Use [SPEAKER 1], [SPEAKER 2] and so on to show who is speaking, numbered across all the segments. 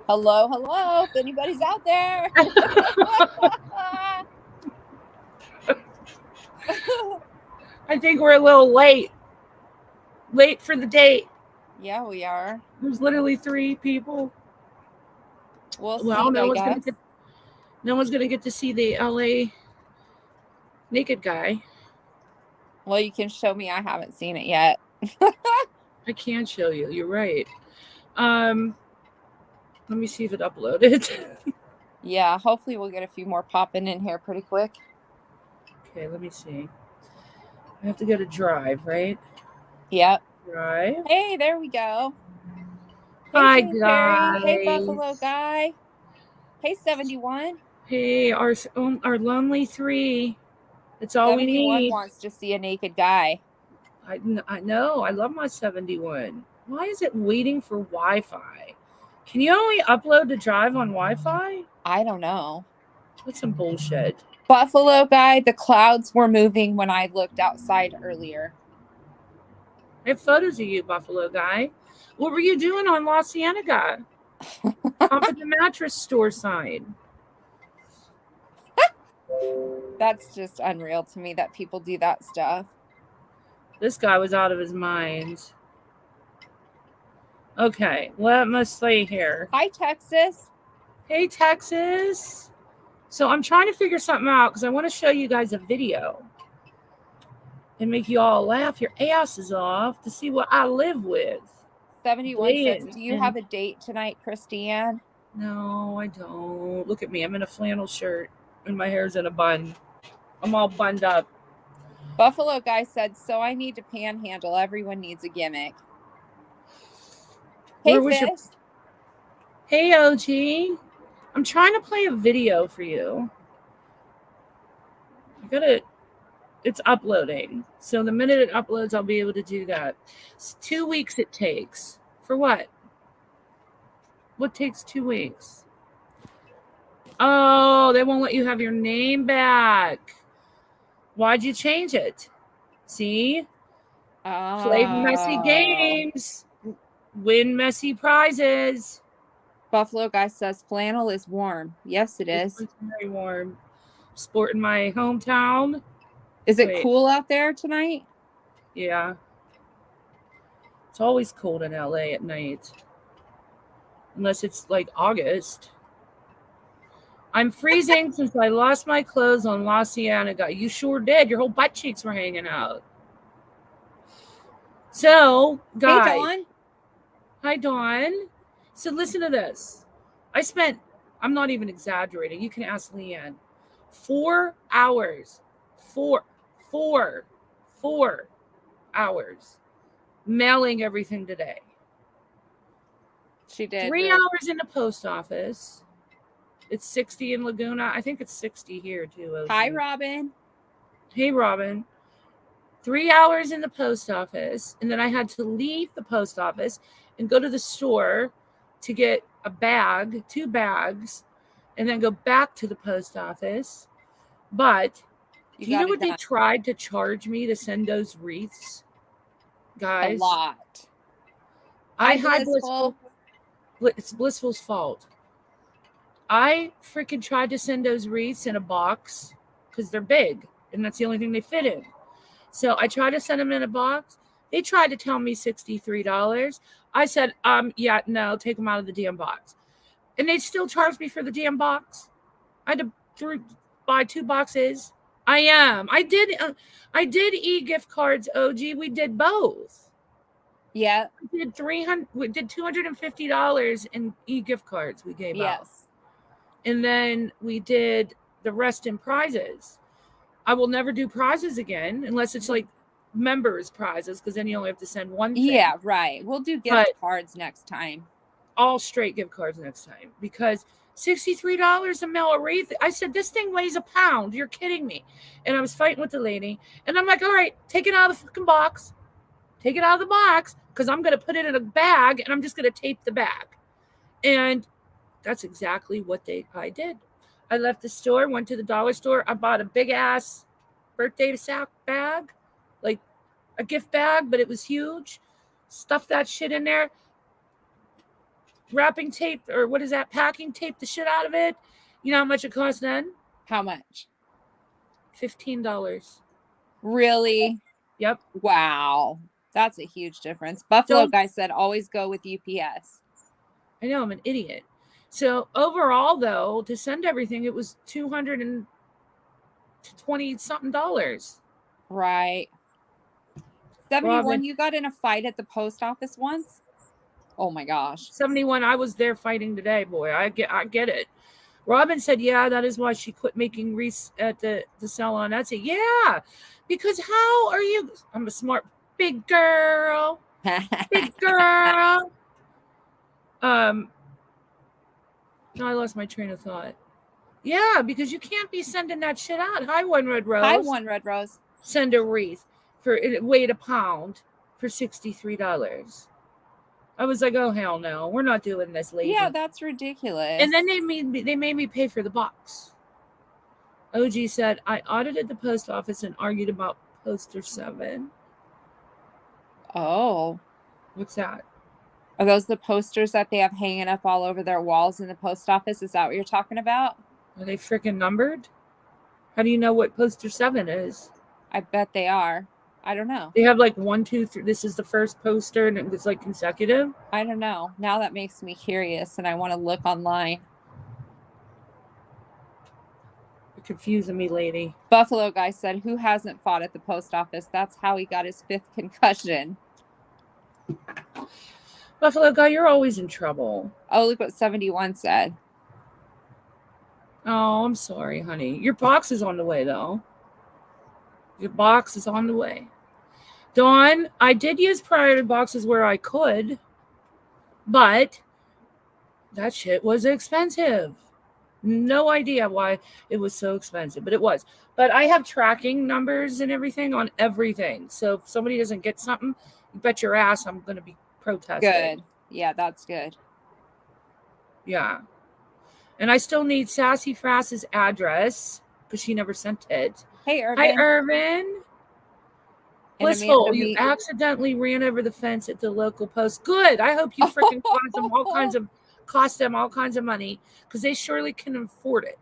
[SPEAKER 1] Hello, hello, if anybody's out there.
[SPEAKER 2] I think we're a little late. Late for the date.
[SPEAKER 1] Yeah, we are.
[SPEAKER 2] There's literally 3 people.
[SPEAKER 1] Well,
[SPEAKER 2] no one's gonna get to see the LA naked guy.
[SPEAKER 1] Well, you can show me. I haven't seen it yet.
[SPEAKER 2] I can show you. You're right. Let me see if it uploaded.
[SPEAKER 1] Yeah, hopefully we'll get a few more popping in here pretty quick.
[SPEAKER 2] Okay, let me see. I have to go to Drive, right?
[SPEAKER 1] Yep.
[SPEAKER 2] Drive.
[SPEAKER 1] Hey, there we go. Hey,
[SPEAKER 2] hi,
[SPEAKER 1] Jane
[SPEAKER 2] guys.
[SPEAKER 1] Perry. Hey, Buffalo Guy. Hey, 71.
[SPEAKER 2] Hey, our lonely 3. That's all we need.
[SPEAKER 1] 71 wants to see a naked guy.
[SPEAKER 2] I know. I love my 71. Why is it waiting for Wi-Fi? Can you only upload to Drive on Wi-Fi?
[SPEAKER 1] I don't know.
[SPEAKER 2] That's some bullshit.
[SPEAKER 1] Buffalo Guy, the clouds were moving when I looked outside earlier.
[SPEAKER 2] I have photos of you, Buffalo Guy. What were you doing on La Cienega? Up at the mattress store side.
[SPEAKER 1] That's just unreal to me that people do that stuff.
[SPEAKER 2] This guy was out of his mind. Okay, let me stay here.
[SPEAKER 1] Hi, Texas.
[SPEAKER 2] Hey, Texas. So I'm trying to figure something out because I want to show you guys a video and make you all laugh your asses off to see what I live with.
[SPEAKER 1] 71 says, do you have a date tonight, Christiane?
[SPEAKER 2] No, I don't. Look at me. I'm in a flannel shirt and my hair's in a bun. I'm all bunned up.
[SPEAKER 1] Buffalo Guy said, so I need to panhandle. Everyone needs a gimmick. Hey, Fish.
[SPEAKER 2] Hey, OG. I'm trying to play a video for you. It's uploading. So the minute it uploads, I'll be able to do that. It's 2 weeks it takes. For what? What takes 2 weeks? Oh, they won't let you have your name back. Why'd you change it? See? Play messy games. Win messy prizes.
[SPEAKER 1] Buffalo Guy says flannel is warm. Yes, it is.
[SPEAKER 2] It's very warm. Sporting my hometown.
[SPEAKER 1] Is it cool out there tonight?
[SPEAKER 2] Yeah. It's always cold in LA at night. Unless it's like August. I'm freezing since I lost my clothes on La Cienega. You sure did. Your whole butt cheeks were hanging out. So, guys.
[SPEAKER 1] Hey, Dawn.
[SPEAKER 2] Hi, Dawn. So listen to this. I'm not even exaggerating. You can ask Leanne. 4 hours. 4 hours mailing everything today.
[SPEAKER 1] She did.
[SPEAKER 2] 3 hours in the post office. It's 60 in Laguna. I think it's 60 here too. OG.
[SPEAKER 1] Hi, Robin.
[SPEAKER 2] Hey, Robin. 3 hours in the post office, and then I had to leave the post office and go to the store to get a bag, 2 bags, and then go back to the post office. But
[SPEAKER 1] You
[SPEAKER 2] do you know
[SPEAKER 1] got it
[SPEAKER 2] what they
[SPEAKER 1] done.
[SPEAKER 2] tried to charge me to send those wreaths?
[SPEAKER 1] A
[SPEAKER 2] Guys,
[SPEAKER 1] lot.
[SPEAKER 2] I
[SPEAKER 1] Hi,
[SPEAKER 2] had
[SPEAKER 1] Blissful.
[SPEAKER 2] it's Blissful's fault. I freaking tried to send those wreaths in a box because they're big and that's the only thing they fit in. So I tried to send them in a box. They tried to tell me $63. I said, yeah, no, take them out of the damn box. And they still charged me for the damn box. I had to buy 2 boxes. I did e-gift cards, OG. We did both.
[SPEAKER 1] Yeah.
[SPEAKER 2] We did $250 in e-gift cards we gave out.
[SPEAKER 1] Yes.
[SPEAKER 2] And then we did the rest in prizes. I will never do prizes again unless it's like members prizes, because then you only have to send one thing.
[SPEAKER 1] Yeah, right. We'll do gift cards next time.
[SPEAKER 2] All straight gift cards next time, because $63 to mail a wreath. I said, this thing weighs a pound. You're kidding me. And I was fighting with the lady. And I'm like, all right, take it out of the fucking box. Take it out of the box, because I'm going to put it in a bag and I'm just going to tape the bag. And that's exactly what I did. I left the store, went to the dollar store. I bought a big ass birthday sack bag, like a gift bag, but it was huge. Stuffed that shit in there. Wrapping tape, or what is that? Packing tape the shit out of it. You know how much it cost then?
[SPEAKER 1] How much?
[SPEAKER 2] $15.
[SPEAKER 1] Really?
[SPEAKER 2] Yep.
[SPEAKER 1] Wow. That's a huge difference. Buffalo guy said always go with UPS.
[SPEAKER 2] I know, I'm an idiot. So overall, though, to send everything, it was $220 something.
[SPEAKER 1] Right. 71,
[SPEAKER 2] Robin,
[SPEAKER 1] you got in a fight at the post office once? Oh my gosh.
[SPEAKER 2] 71, I was there fighting today, boy. I get it. Robin said, yeah, that is why she quit making wreaths at the salon. I'd say, yeah, because how are you? I'm a smart big girl. Big girl. No, I lost my train of thought. Yeah, because you can't be sending that shit out. Hi, One Red Rose.
[SPEAKER 1] Hi, One Red Rose.
[SPEAKER 2] Send a wreath for it weighed a pound for $63. I was like, oh hell no, we're not doing this, lady.
[SPEAKER 1] Yeah, that's ridiculous.
[SPEAKER 2] And then they made me pay for the box. OG said, I audited the post office and argued about poster 7.
[SPEAKER 1] Oh.
[SPEAKER 2] What's that?
[SPEAKER 1] Are those the posters that they have hanging up all over their walls in the post office? Is that what you're talking about?
[SPEAKER 2] Are they freaking numbered? How do you know what poster 7 is?
[SPEAKER 1] I bet they are. I don't know.
[SPEAKER 2] They have like 1, 2, 3. This is the first poster and it's like consecutive.
[SPEAKER 1] I don't know. Now that makes me curious and I want to look online.
[SPEAKER 2] You're confusing me, lady.
[SPEAKER 1] Buffalo guy said, who hasn't fought at the post office? That's how he got his 5th concussion.
[SPEAKER 2] Buffalo guy, you're always in trouble.
[SPEAKER 1] Oh, look what 71 said.
[SPEAKER 2] Oh, I'm sorry, honey. Your box is on the way, though. Your box is on the way. Dawn, I did use priority boxes where I could, but that shit was expensive. No idea why it was so expensive, but it was. But I have tracking numbers and everything on everything. So if somebody doesn't get something, you bet your ass I'm going to be protesting.
[SPEAKER 1] Good. Yeah, that's good.
[SPEAKER 2] Yeah. And I still need Sassy Frass's address because she never sent it.
[SPEAKER 1] Hey, Irvin.
[SPEAKER 2] Hi, Irvin. Blissful, you accidentally ran over the fence at the local post. Good. I hope you freaking cost them all kinds of money, because they surely can afford it.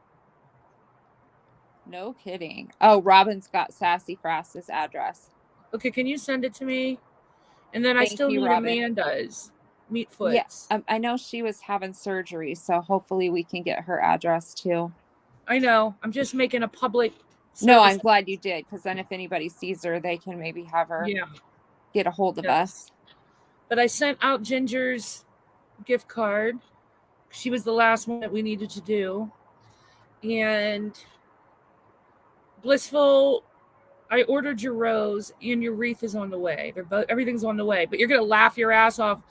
[SPEAKER 1] No kidding. Oh, Robin's got Sassy Frass's address.
[SPEAKER 2] Okay, can you send it to me? And then I still need Amanda's Meatfoot's.
[SPEAKER 1] Yeah, I know she was having surgery, so hopefully we can get her address too.
[SPEAKER 2] I know. I'm just making a public service.
[SPEAKER 1] No, I'm glad you did, because then if anybody sees her, they can maybe have her get a hold of us.
[SPEAKER 2] But I sent out Ginger's gift card. She was the last one that we needed to do. And Blissful, I ordered your rose and your wreath is on the way. Everything's on the way. But you're going to laugh your ass off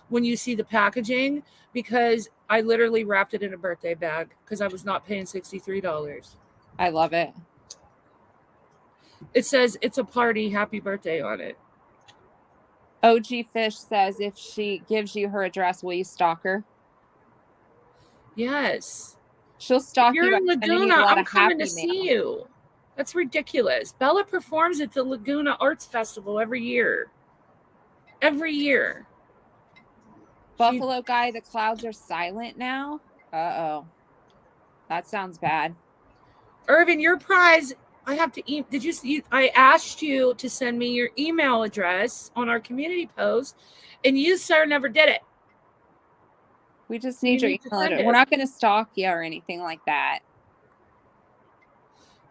[SPEAKER 2] when you see the packaging, because I literally wrapped it in a birthday bag because I was not paying $63.
[SPEAKER 1] I love it.
[SPEAKER 2] It says it's a party, happy birthday on it.
[SPEAKER 1] OG Fish says if she gives you her address, will you stalk her?
[SPEAKER 2] Yes.
[SPEAKER 1] She'll
[SPEAKER 2] If
[SPEAKER 1] stalk you
[SPEAKER 2] you're
[SPEAKER 1] by
[SPEAKER 2] in
[SPEAKER 1] sending you a
[SPEAKER 2] Laguna,
[SPEAKER 1] lot
[SPEAKER 2] I'm
[SPEAKER 1] of
[SPEAKER 2] coming to
[SPEAKER 1] happy
[SPEAKER 2] see
[SPEAKER 1] mail.
[SPEAKER 2] you. That's ridiculous. Bella performs at the Laguna Arts Festival every year. Every year.
[SPEAKER 1] Buffalo guy, the clouds are silent now. Uh-oh. That sounds bad.
[SPEAKER 2] Irvin, your prize, I have to eat. Did you see? I asked you to send me your email address on our community post, and you, sir, never did it.
[SPEAKER 1] We just
[SPEAKER 2] So you
[SPEAKER 1] need your
[SPEAKER 2] need to
[SPEAKER 1] email
[SPEAKER 2] send
[SPEAKER 1] address. We're
[SPEAKER 2] it.
[SPEAKER 1] not going to stalk you or anything like that.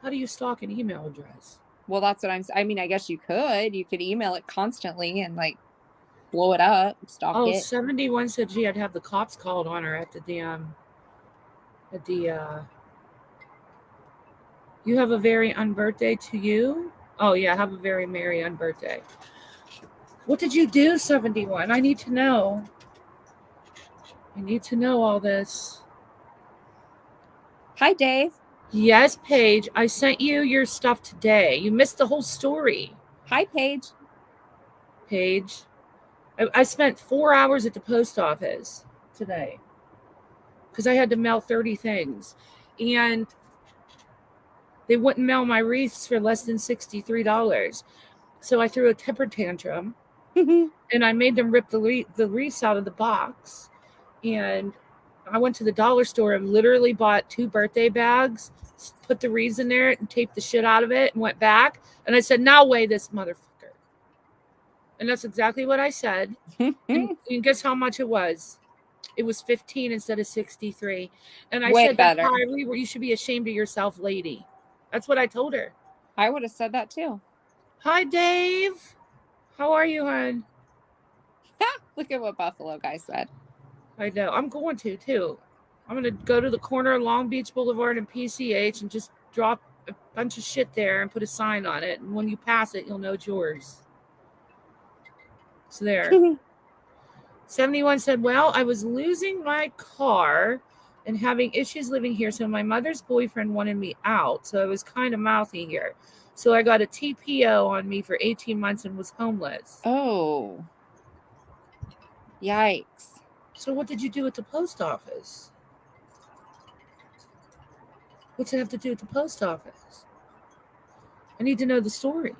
[SPEAKER 2] How do you stalk an email address?
[SPEAKER 1] Well, that's what I mean, I guess you could. You could email it constantly and like blow it up, stalk
[SPEAKER 2] Oh,
[SPEAKER 1] it.
[SPEAKER 2] 71 said she had to have the cops called on her at the you have a very unbirthday to you? Oh yeah, have a very merry unbirthday. What did you do, 71? I need to know. I need to know all this.
[SPEAKER 1] Hi, Dave.
[SPEAKER 2] Yes, Paige, I sent you your stuff today. You missed the whole story.
[SPEAKER 1] Hi, Paige.
[SPEAKER 2] Paige. I spent 4 hours at the post office today because I had to mail 30 things. And they wouldn't mail my wreaths for less than $63. So I threw a temper tantrum and I made them rip the wreaths out of the box. And I went to the dollar store and literally bought 2 birthday bags, put the wreaths in there and taped the shit out of it and went back. And I said, now weigh this motherfucker. And that's exactly what I said. And guess how much it was? It was 15 instead of 63. And I
[SPEAKER 1] Way
[SPEAKER 2] said, that's
[SPEAKER 1] better.
[SPEAKER 2] how you should be ashamed of yourself, lady. That's what I told her.
[SPEAKER 1] I would have said that too.
[SPEAKER 2] Hi, Dave. How are you, hon?
[SPEAKER 1] Look at what Buffalo guy said.
[SPEAKER 2] I know. I'm going to, too. I'm going to go to the corner of Long Beach Boulevard and PCH and just drop a bunch of shit there and put a sign on it. And when you pass it, you'll know it's yours. So there. 71 said, well, I was losing my car and having issues living here. So my mother's boyfriend wanted me out. So I was kind of mouthy here. So I got a TPO on me for 18 months and was homeless.
[SPEAKER 1] Oh. Yikes.
[SPEAKER 2] So what did you do at the post office? What's it have to do with the post office? I need to know the story.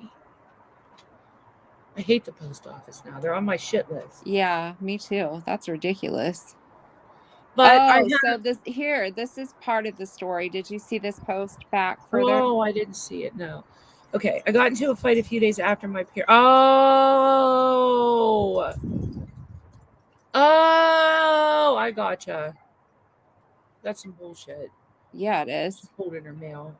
[SPEAKER 2] I hate the post office now. They're on my shit list.
[SPEAKER 1] Yeah, me too. That's ridiculous.
[SPEAKER 2] But
[SPEAKER 1] so this is part of the story. Did you see this post back further?
[SPEAKER 2] Oh, I didn't see it. No. Okay, I got into a fight a few days after my parents. Oh, I gotcha. That's some bullshit.
[SPEAKER 1] Yeah, it is.
[SPEAKER 2] Holding her mail.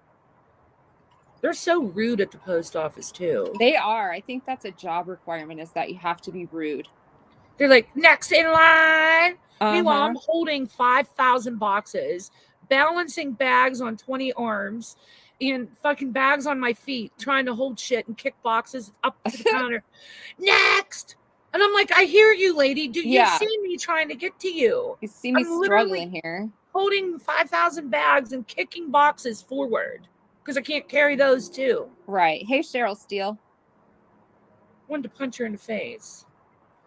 [SPEAKER 2] They're so rude at the post office too.
[SPEAKER 1] They are. I think that's a job requirement is that you have to be rude.
[SPEAKER 2] They're like, next in line. Meanwhile,
[SPEAKER 1] Uh-huh.
[SPEAKER 2] I'm holding 5,000 boxes, balancing bags on 20 arms, and fucking bags on my feet, trying to hold shit and kick boxes up to the counter. Next! And I'm like, I hear you, lady. Do you see me trying to get to you?
[SPEAKER 1] You see me struggling here.
[SPEAKER 2] Holding 5,000 bags and kicking boxes forward because I can't carry those too.
[SPEAKER 1] Right. Hey, Cheryl Steele.
[SPEAKER 2] Wanted to punch her in the face.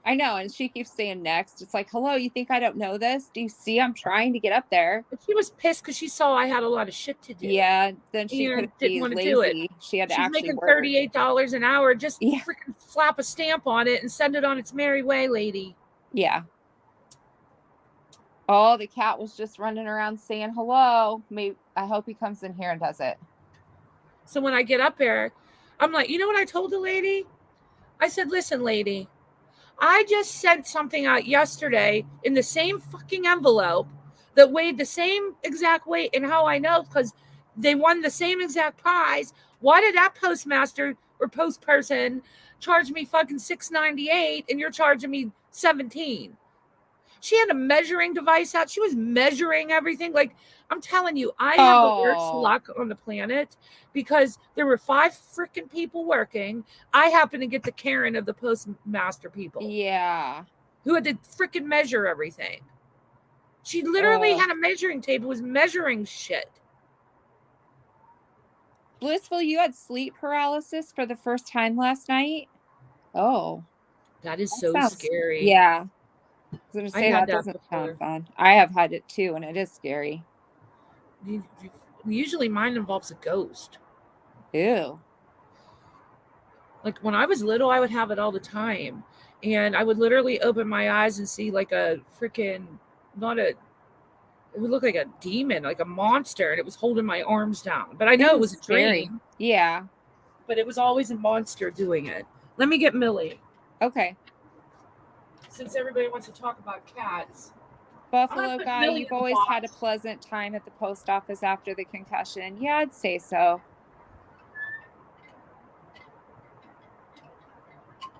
[SPEAKER 1] I know, and she keeps saying next. It's like, hello, you think I don't know this? Do you see I'm trying to get up there?
[SPEAKER 2] But she was pissed because she saw I had a lot of shit to do.
[SPEAKER 1] Yeah, then she
[SPEAKER 2] didn't want to do it.
[SPEAKER 1] She had to
[SPEAKER 2] She's
[SPEAKER 1] actually
[SPEAKER 2] making
[SPEAKER 1] work.
[SPEAKER 2] $38 an hour. Just freaking slap a stamp on it and send it on its merry way, lady.
[SPEAKER 1] Yeah. Oh, the cat was just running around saying hello. Maybe I hope he comes in here and does it.
[SPEAKER 2] So when I get up there, I'm like, you know what I told the lady? I said, listen, lady, I just sent something out yesterday in the same fucking envelope that weighed the same exact weight. And how I know, because they won the same exact prize. Why did that postmaster or post person charge me fucking $6.98 and you're charging me $17? She had a measuring device out. She was measuring everything. Like, I'm telling you, I have the worst luck on the planet because there were 5 freaking people working. I happened to get the Karen of the postmaster people.
[SPEAKER 1] Yeah.
[SPEAKER 2] Who had to freaking measure everything. She literally had a measuring tape, was measuring shit.
[SPEAKER 1] Blissful, you had sleep paralysis for the first time last night? Oh,
[SPEAKER 2] That is
[SPEAKER 1] that
[SPEAKER 2] so
[SPEAKER 1] sounds,
[SPEAKER 2] scary.
[SPEAKER 1] yeah. I was going to
[SPEAKER 2] I
[SPEAKER 1] say,
[SPEAKER 2] had
[SPEAKER 1] that
[SPEAKER 2] that
[SPEAKER 1] doesn't sound
[SPEAKER 2] before.
[SPEAKER 1] fun. I have had it too, and it is scary.
[SPEAKER 2] Usually mine involves a ghost.
[SPEAKER 1] Ew.
[SPEAKER 2] Like when I was little, I would have it all the time. And I would literally open my eyes and see like a freaking, not a, it would look like a demon, like a monster, and it was holding my arms down. But I know it
[SPEAKER 1] Ew,
[SPEAKER 2] was a
[SPEAKER 1] scary.
[SPEAKER 2] dream,
[SPEAKER 1] Yeah.
[SPEAKER 2] but it was always a monster doing it. Let me get Millie,
[SPEAKER 1] Okay.
[SPEAKER 2] since everybody wants to talk about cats. I'm going to
[SPEAKER 1] Buffalo
[SPEAKER 2] put
[SPEAKER 1] guy,
[SPEAKER 2] Millie
[SPEAKER 1] you've
[SPEAKER 2] in the
[SPEAKER 1] always had a
[SPEAKER 2] box.
[SPEAKER 1] pleasant time at the post office after the concussion. Yeah, I'd say so.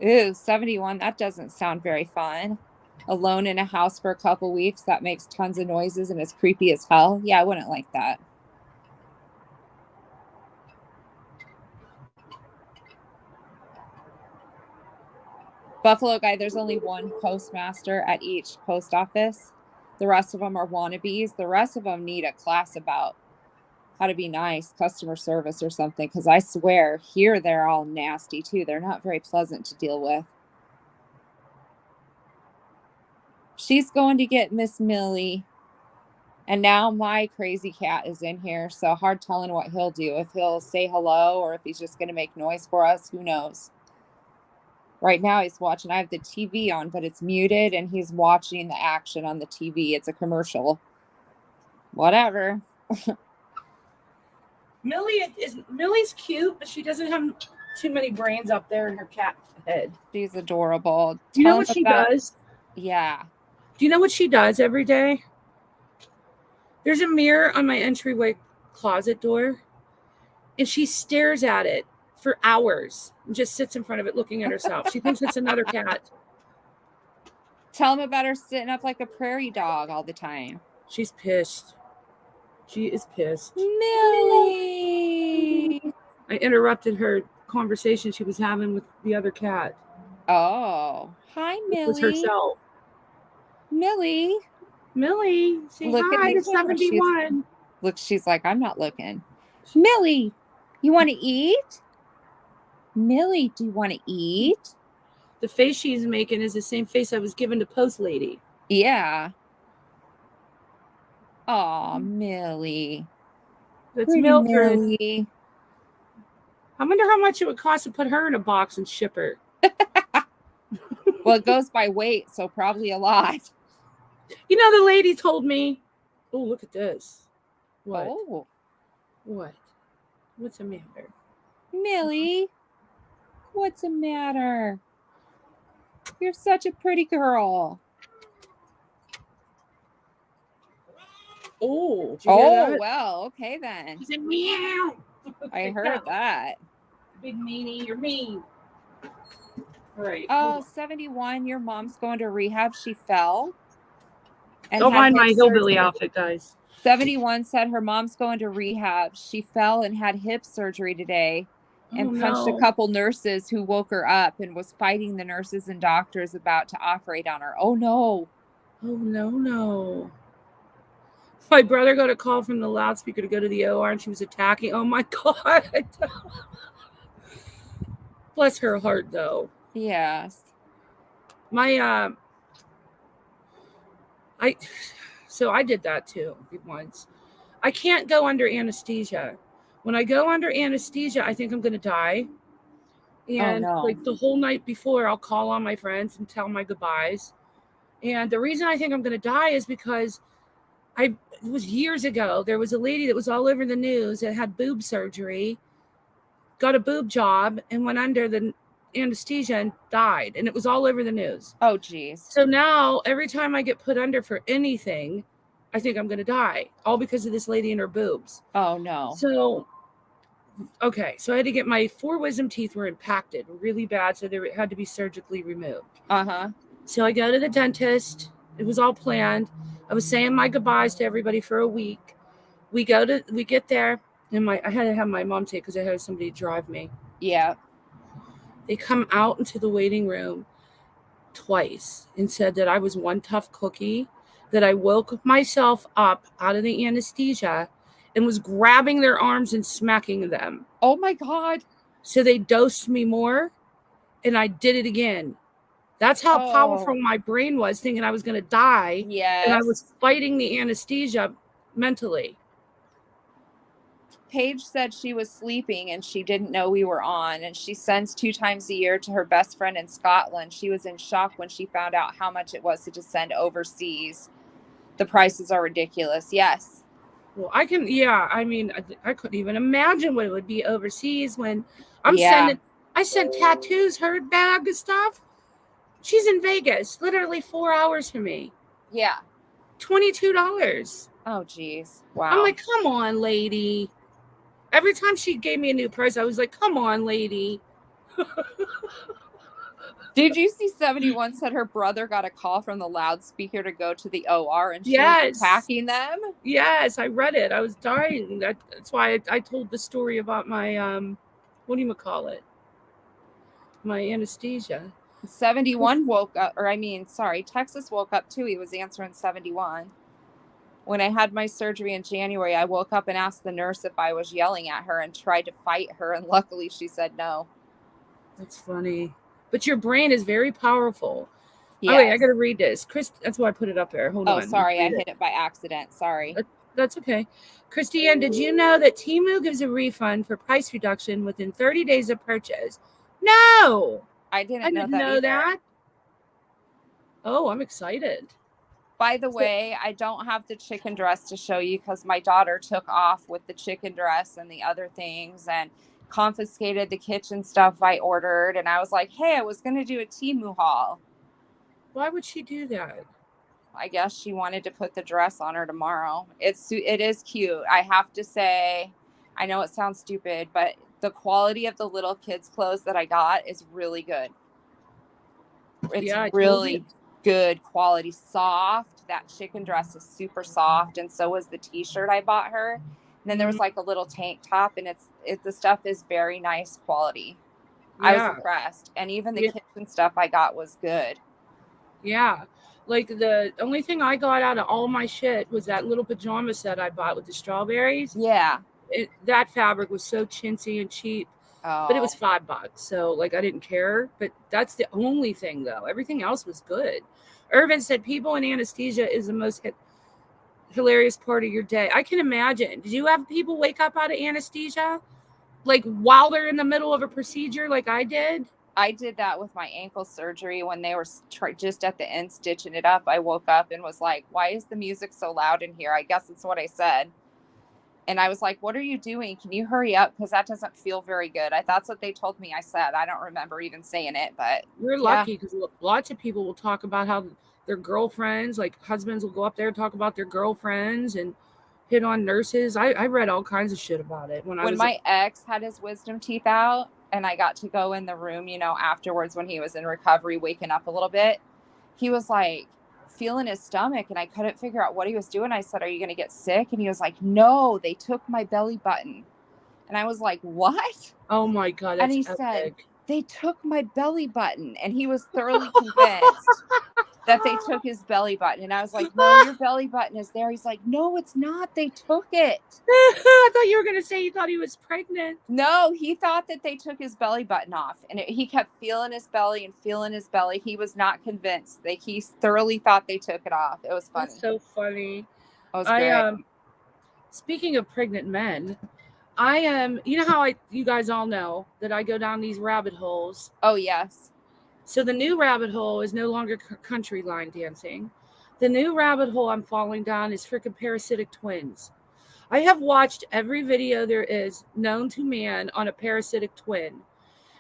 [SPEAKER 1] Ooh, 71. That doesn't sound very fun. Alone in a house for a couple weeks that makes tons of noises and is creepy as hell. Yeah, I wouldn't like that. Buffalo guy, there's only one postmaster at each post office. The rest of them are wannabes. The rest of them need a class about how to be nice, customer service or something, because I swear here they're all nasty too. They're not very pleasant to deal with. She's going to get Miss Millie. And now my crazy cat is in here, so hard telling what he'll do. If he'll say hello or if he's just going to make noise for us, who knows? Right now he's watching. I have the TV on, but it's muted, and he's watching the action on the TV. It's a commercial. Whatever.
[SPEAKER 2] Millie's cute, but she doesn't have too many brains up there in her cat head.
[SPEAKER 1] She's adorable.
[SPEAKER 2] You know
[SPEAKER 1] Tell him
[SPEAKER 2] what she
[SPEAKER 1] about.
[SPEAKER 2] does?
[SPEAKER 1] Yeah.
[SPEAKER 2] Do you know what she does every day? There's a mirror on my entryway closet door, and she stares at it for hours and just sits in front of it looking at herself. She thinks it's another cat.
[SPEAKER 1] Tell him about her sitting up like a prairie dog all the time.
[SPEAKER 2] She's pissed. She is pissed.
[SPEAKER 1] Millie.
[SPEAKER 2] I interrupted her conversation she was having with the other cat.
[SPEAKER 1] Oh, hi,
[SPEAKER 2] It was
[SPEAKER 1] Millie.
[SPEAKER 2] herself.
[SPEAKER 1] Millie.
[SPEAKER 2] Millie, say
[SPEAKER 1] Look at
[SPEAKER 2] hi
[SPEAKER 1] the
[SPEAKER 2] to
[SPEAKER 1] camera.
[SPEAKER 2] 71.
[SPEAKER 1] She's like, I'm not looking. Millie, you want to eat? Millie, do you want to eat?
[SPEAKER 2] The face she's making is the same face I was given to Post Lady.
[SPEAKER 1] Yeah. Aw, Millie.
[SPEAKER 2] That's
[SPEAKER 1] Pretty
[SPEAKER 2] Milford.
[SPEAKER 1] Millie.
[SPEAKER 2] I wonder how much it would cost to put her in a box and ship her.
[SPEAKER 1] Well, it goes by weight, so probably a lot.
[SPEAKER 2] You know, the lady told me, oh, look at this. What?
[SPEAKER 1] Oh.
[SPEAKER 2] What? What's the matter?
[SPEAKER 1] Millie, what's the matter? You're such a pretty girl.
[SPEAKER 2] Oh, did you hear that?
[SPEAKER 1] Well, okay then.
[SPEAKER 2] She said, meow.
[SPEAKER 1] I heard that.
[SPEAKER 2] Big meanie, you're mean. All right.
[SPEAKER 1] Oh, 71, your mom's going to rehab. She fell. And
[SPEAKER 2] Don't mind my
[SPEAKER 1] hip
[SPEAKER 2] hillbilly
[SPEAKER 1] surgery.
[SPEAKER 2] outfit, guys.
[SPEAKER 1] 71 said her mom's going to rehab. She fell and had hip surgery today and punched a couple nurses who woke her up and was fighting the nurses and doctors about to operate on her. Oh, no.
[SPEAKER 2] Oh, no. My brother got a call from the loudspeaker to go to the OR and she was attacking. Oh, my God. Bless her heart, though.
[SPEAKER 1] Yes.
[SPEAKER 2] I did that too once. I can't go under anesthesia. When I go under anesthesia, I think I'm going to die. And like the whole night before, I'll call on my friends and tell my goodbyes. And the reason I think I'm going to die is because it was years ago. There was a lady that was all over the news that had boob surgery, got a boob job, and went under the anesthesia and died. And it was all over the news.
[SPEAKER 1] Oh, geez.
[SPEAKER 2] So now every time I get put under for anything, I think I'm going to die, all because of this lady and her boobs.
[SPEAKER 1] Oh, no.
[SPEAKER 2] So, okay. So I had to get my 4 wisdom teeth were impacted really bad. So they had to be surgically removed.
[SPEAKER 1] Uh-huh.
[SPEAKER 2] So I go to the dentist. It was all planned. I was saying my goodbyes to everybody for a week. We get there, and I had to have my mom take because I had somebody drive me.
[SPEAKER 1] Yeah.
[SPEAKER 2] They come out into the waiting room twice and said that I was one tough cookie, that I woke myself up out of the anesthesia and was grabbing their arms and smacking them.
[SPEAKER 1] Oh my God.
[SPEAKER 2] So they dosed me more, and I did it again. That's how powerful
[SPEAKER 1] Oh,
[SPEAKER 2] my brain was, thinking I was going to die, and I was
[SPEAKER 1] yes.
[SPEAKER 2] fighting the anesthesia mentally.
[SPEAKER 1] Paige said she was sleeping and she didn't know we were on, and she sends 2 times a year to her best friend in Scotland. She was in shock when she found out how much it was to send overseas. The prices are ridiculous. Yes.
[SPEAKER 2] Well, I can, yeah. I mean, I couldn't even imagine what it would be overseas when I'm
[SPEAKER 1] Yeah.
[SPEAKER 2] sending. I sent tattoos, her bag of stuff. She's in Vegas, literally 4 hours from me.
[SPEAKER 1] Yeah.
[SPEAKER 2] $22.
[SPEAKER 1] Oh, geez.
[SPEAKER 2] I'm
[SPEAKER 1] Wow.
[SPEAKER 2] like, come on, lady. Every time she gave me a new price, I was like, come on, lady.
[SPEAKER 1] Did you see 71 said her brother got a call from the loudspeaker to go to the OR and she was
[SPEAKER 2] Yes.
[SPEAKER 1] attacking them?
[SPEAKER 2] Yes, I read it. I was dying. That's why I told the story about my what do you call it? My anesthesia.
[SPEAKER 1] 71 woke up, or I mean, sorry, Texas woke up too. He was answering 71. When I had my surgery in January, I woke up and asked the nurse if I was yelling at her and tried to fight her, and luckily she said no.
[SPEAKER 2] That's funny. But your brain is very powerful. Oh wait, I
[SPEAKER 1] Yes.
[SPEAKER 2] gotta read this. Chris, that's why I put it up there. Hold
[SPEAKER 1] Oh,
[SPEAKER 2] on.
[SPEAKER 1] sorry, I
[SPEAKER 2] Read it.
[SPEAKER 1] hit it by accident. Sorry.
[SPEAKER 2] That's okay. Christiane, did you know that Temu gives a refund for price reduction within 30 days of purchase? No,
[SPEAKER 1] I
[SPEAKER 2] I
[SPEAKER 1] didn't know
[SPEAKER 2] didn't
[SPEAKER 1] that
[SPEAKER 2] know
[SPEAKER 1] either.
[SPEAKER 2] that. Oh, I'm excited.
[SPEAKER 1] By the way, I don't have the chicken dress to show you because my daughter took off with the chicken dress and the other things and confiscated the kitchen stuff I ordered. And I was like, hey, I was going to do a Temu haul.
[SPEAKER 2] Why would she do that?
[SPEAKER 1] I guess she wanted to put the dress on her tomorrow. It is cute. I have to say, I know it sounds stupid, but the quality of the little kids' clothes that I got is really good. It's
[SPEAKER 2] Yeah, I told you.
[SPEAKER 1] really good quality, soft. That chicken dress is super soft, and so was the t-shirt I bought her. And then there was like a little tank top, and the stuff is very nice quality. I was
[SPEAKER 2] Yeah,
[SPEAKER 1] impressed, and even the
[SPEAKER 2] yeah,
[SPEAKER 1] kitchen stuff I got was good.
[SPEAKER 2] yeah. Like the only thing I got out of all my shit was that little pajama set I bought with the strawberries.
[SPEAKER 1] Yeah.
[SPEAKER 2] That fabric was so chintzy and cheap, but it
[SPEAKER 1] Oh,
[SPEAKER 2] was $5. So like I didn't care. But that's the only thing though. Everything else was good. Irvin said people in anesthesia is the most hilarious part of your day. I can imagine. Did you have people wake up out of anesthesia like while they're in the middle of a procedure like I did?
[SPEAKER 1] I did that with my ankle surgery when they were just at the end stitching it up. I woke up and was like, why is the music so loud in here? I guess it's what I said. And I was like, what are you doing? Can you hurry up? Because that doesn't feel very good. That's what they told me I said. I don't remember even saying it, but
[SPEAKER 2] You're
[SPEAKER 1] yeah.
[SPEAKER 2] lucky because lots of people will talk about how their girlfriends, like husbands, will go up there and talk about their girlfriends and hit on nurses. I read all kinds of shit about it when I was.
[SPEAKER 1] My ex had his wisdom teeth out and I got to go in the room, afterwards when he was in recovery, waking up a little bit, he was like feeling his stomach and I couldn't figure out what he was doing. I said, are you going to get sick? And he was like, no, they took my belly button. And I was like, what?
[SPEAKER 2] Oh my God,
[SPEAKER 1] And
[SPEAKER 2] that's
[SPEAKER 1] he
[SPEAKER 2] epic.
[SPEAKER 1] said, they took my belly button. And he was thoroughly convinced that they took his belly button. And I was like, no, your belly button is there. He's like, no, it's not. They took it.
[SPEAKER 2] I thought you were going to say you thought he was pregnant.
[SPEAKER 1] No, he thought that they took his belly button off. And he kept feeling his belly and feeling his belly. He was not convinced. He thoroughly thought they took it off. It was funny.
[SPEAKER 2] That's so funny.
[SPEAKER 1] It was great.
[SPEAKER 2] Speaking of pregnant men, I am, you know how you guys all know that I go down these rabbit holes.
[SPEAKER 1] Oh, yes.
[SPEAKER 2] So the new rabbit hole is no longer country line dancing. The new rabbit hole I'm falling down is freaking parasitic twins. I have watched every video there is known to man on a parasitic twin.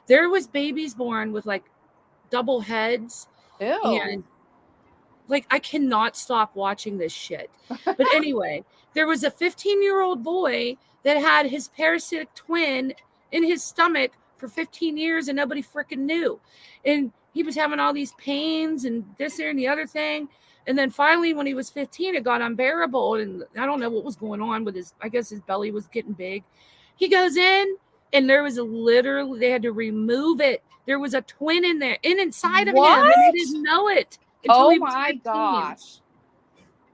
[SPEAKER 2] There was babies born with like double heads.
[SPEAKER 1] Ew.
[SPEAKER 2] And like, I cannot stop watching this shit. But anyway, there was a 15-year-old boy that had his parasitic twin in his stomach for 15 years and nobody freaking knew. And he was having all these pains and this and the other thing. And then finally, when he was 15, it got unbearable. And I don't know what was going on with I guess his belly was getting big. He goes in and there was they had to remove it. There was a twin in there inside of him and they didn't know it.
[SPEAKER 1] Oh my gosh.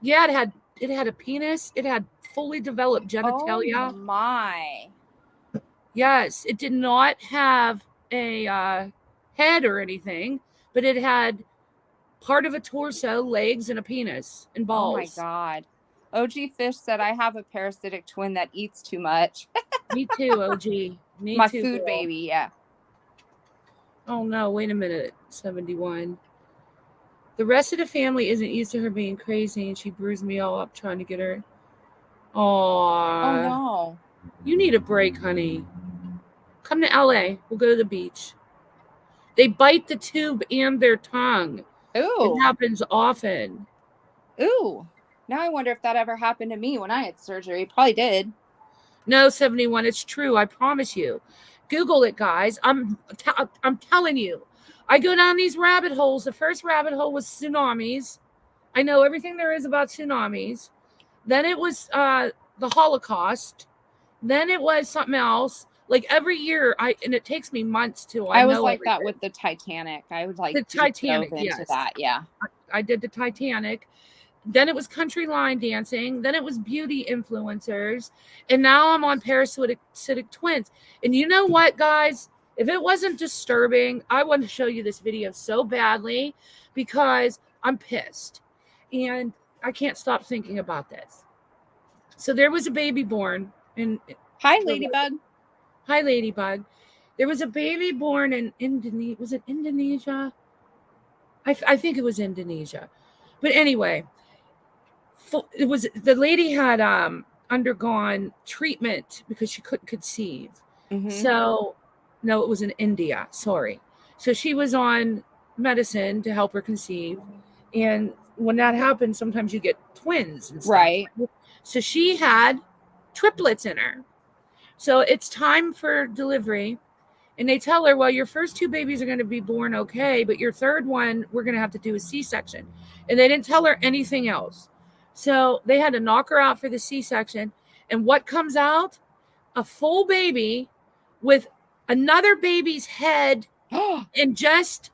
[SPEAKER 2] Yeah, it had a penis. It had fully developed genitalia.
[SPEAKER 1] Oh my.
[SPEAKER 2] Yes, it did not have a head or anything, but it had part of a torso, legs, and a penis and
[SPEAKER 1] Oh my
[SPEAKER 2] balls.
[SPEAKER 1] God. OG Fish said, I have a parasitic twin that eats too much.
[SPEAKER 2] Me too, OG. Me
[SPEAKER 1] My
[SPEAKER 2] too,
[SPEAKER 1] food
[SPEAKER 2] girl.
[SPEAKER 1] baby, yeah.
[SPEAKER 2] Oh no, wait a minute. 71. The rest of the family isn't used to her being crazy, and she bruised me all up trying to get her.
[SPEAKER 1] Oh
[SPEAKER 2] Aww.
[SPEAKER 1] no.
[SPEAKER 2] You need a break, honey. Come to LA. We'll go to the beach. They bite the tube and their tongue. It
[SPEAKER 1] Ooh.
[SPEAKER 2] happens often.
[SPEAKER 1] Ooh. Now I wonder if that ever happened to me when I had surgery. Probably did.
[SPEAKER 2] No, 71, it's true. I promise you. Google it, guys. I'm telling you. I go down these rabbit holes. The first rabbit hole was tsunamis. I know everything there is about tsunamis. Then it was the Holocaust. Then it was something else. Like every year, and it takes me months to I
[SPEAKER 1] I was
[SPEAKER 2] know
[SPEAKER 1] like that
[SPEAKER 2] everything.
[SPEAKER 1] with the Titanic. I would like
[SPEAKER 2] The
[SPEAKER 1] deep dove
[SPEAKER 2] Titanic,
[SPEAKER 1] into
[SPEAKER 2] yes.
[SPEAKER 1] that. Yeah.
[SPEAKER 2] I did the Titanic. Then it was country line dancing. Then it was beauty influencers. And now I'm on parasitic twins. And you know what, guys? If it wasn't disturbing, I want to show you this video so badly because I'm pissed. And I can't stop thinking about this. So there was a baby born in
[SPEAKER 1] Hi, Ladybug.
[SPEAKER 2] Hi, Ladybug. There was a baby born in Indonesia. Was it Indonesia? I think it was Indonesia. But anyway, it was the lady had undergone treatment because she couldn't conceive.
[SPEAKER 1] Mm-hmm.
[SPEAKER 2] So no, it was in India. Sorry. So she was on medicine to help her conceive. And when that happens, sometimes you get twins and stuff.
[SPEAKER 1] Right.
[SPEAKER 2] So she had triplets in her. So it's time for delivery. And they tell her, well, your first two babies are going to be born okay, but your third one, we're going to have to do a C-section. And they didn't tell her anything else. So they had to knock her out for the C-section. And what comes out? A full baby with another baby's head and just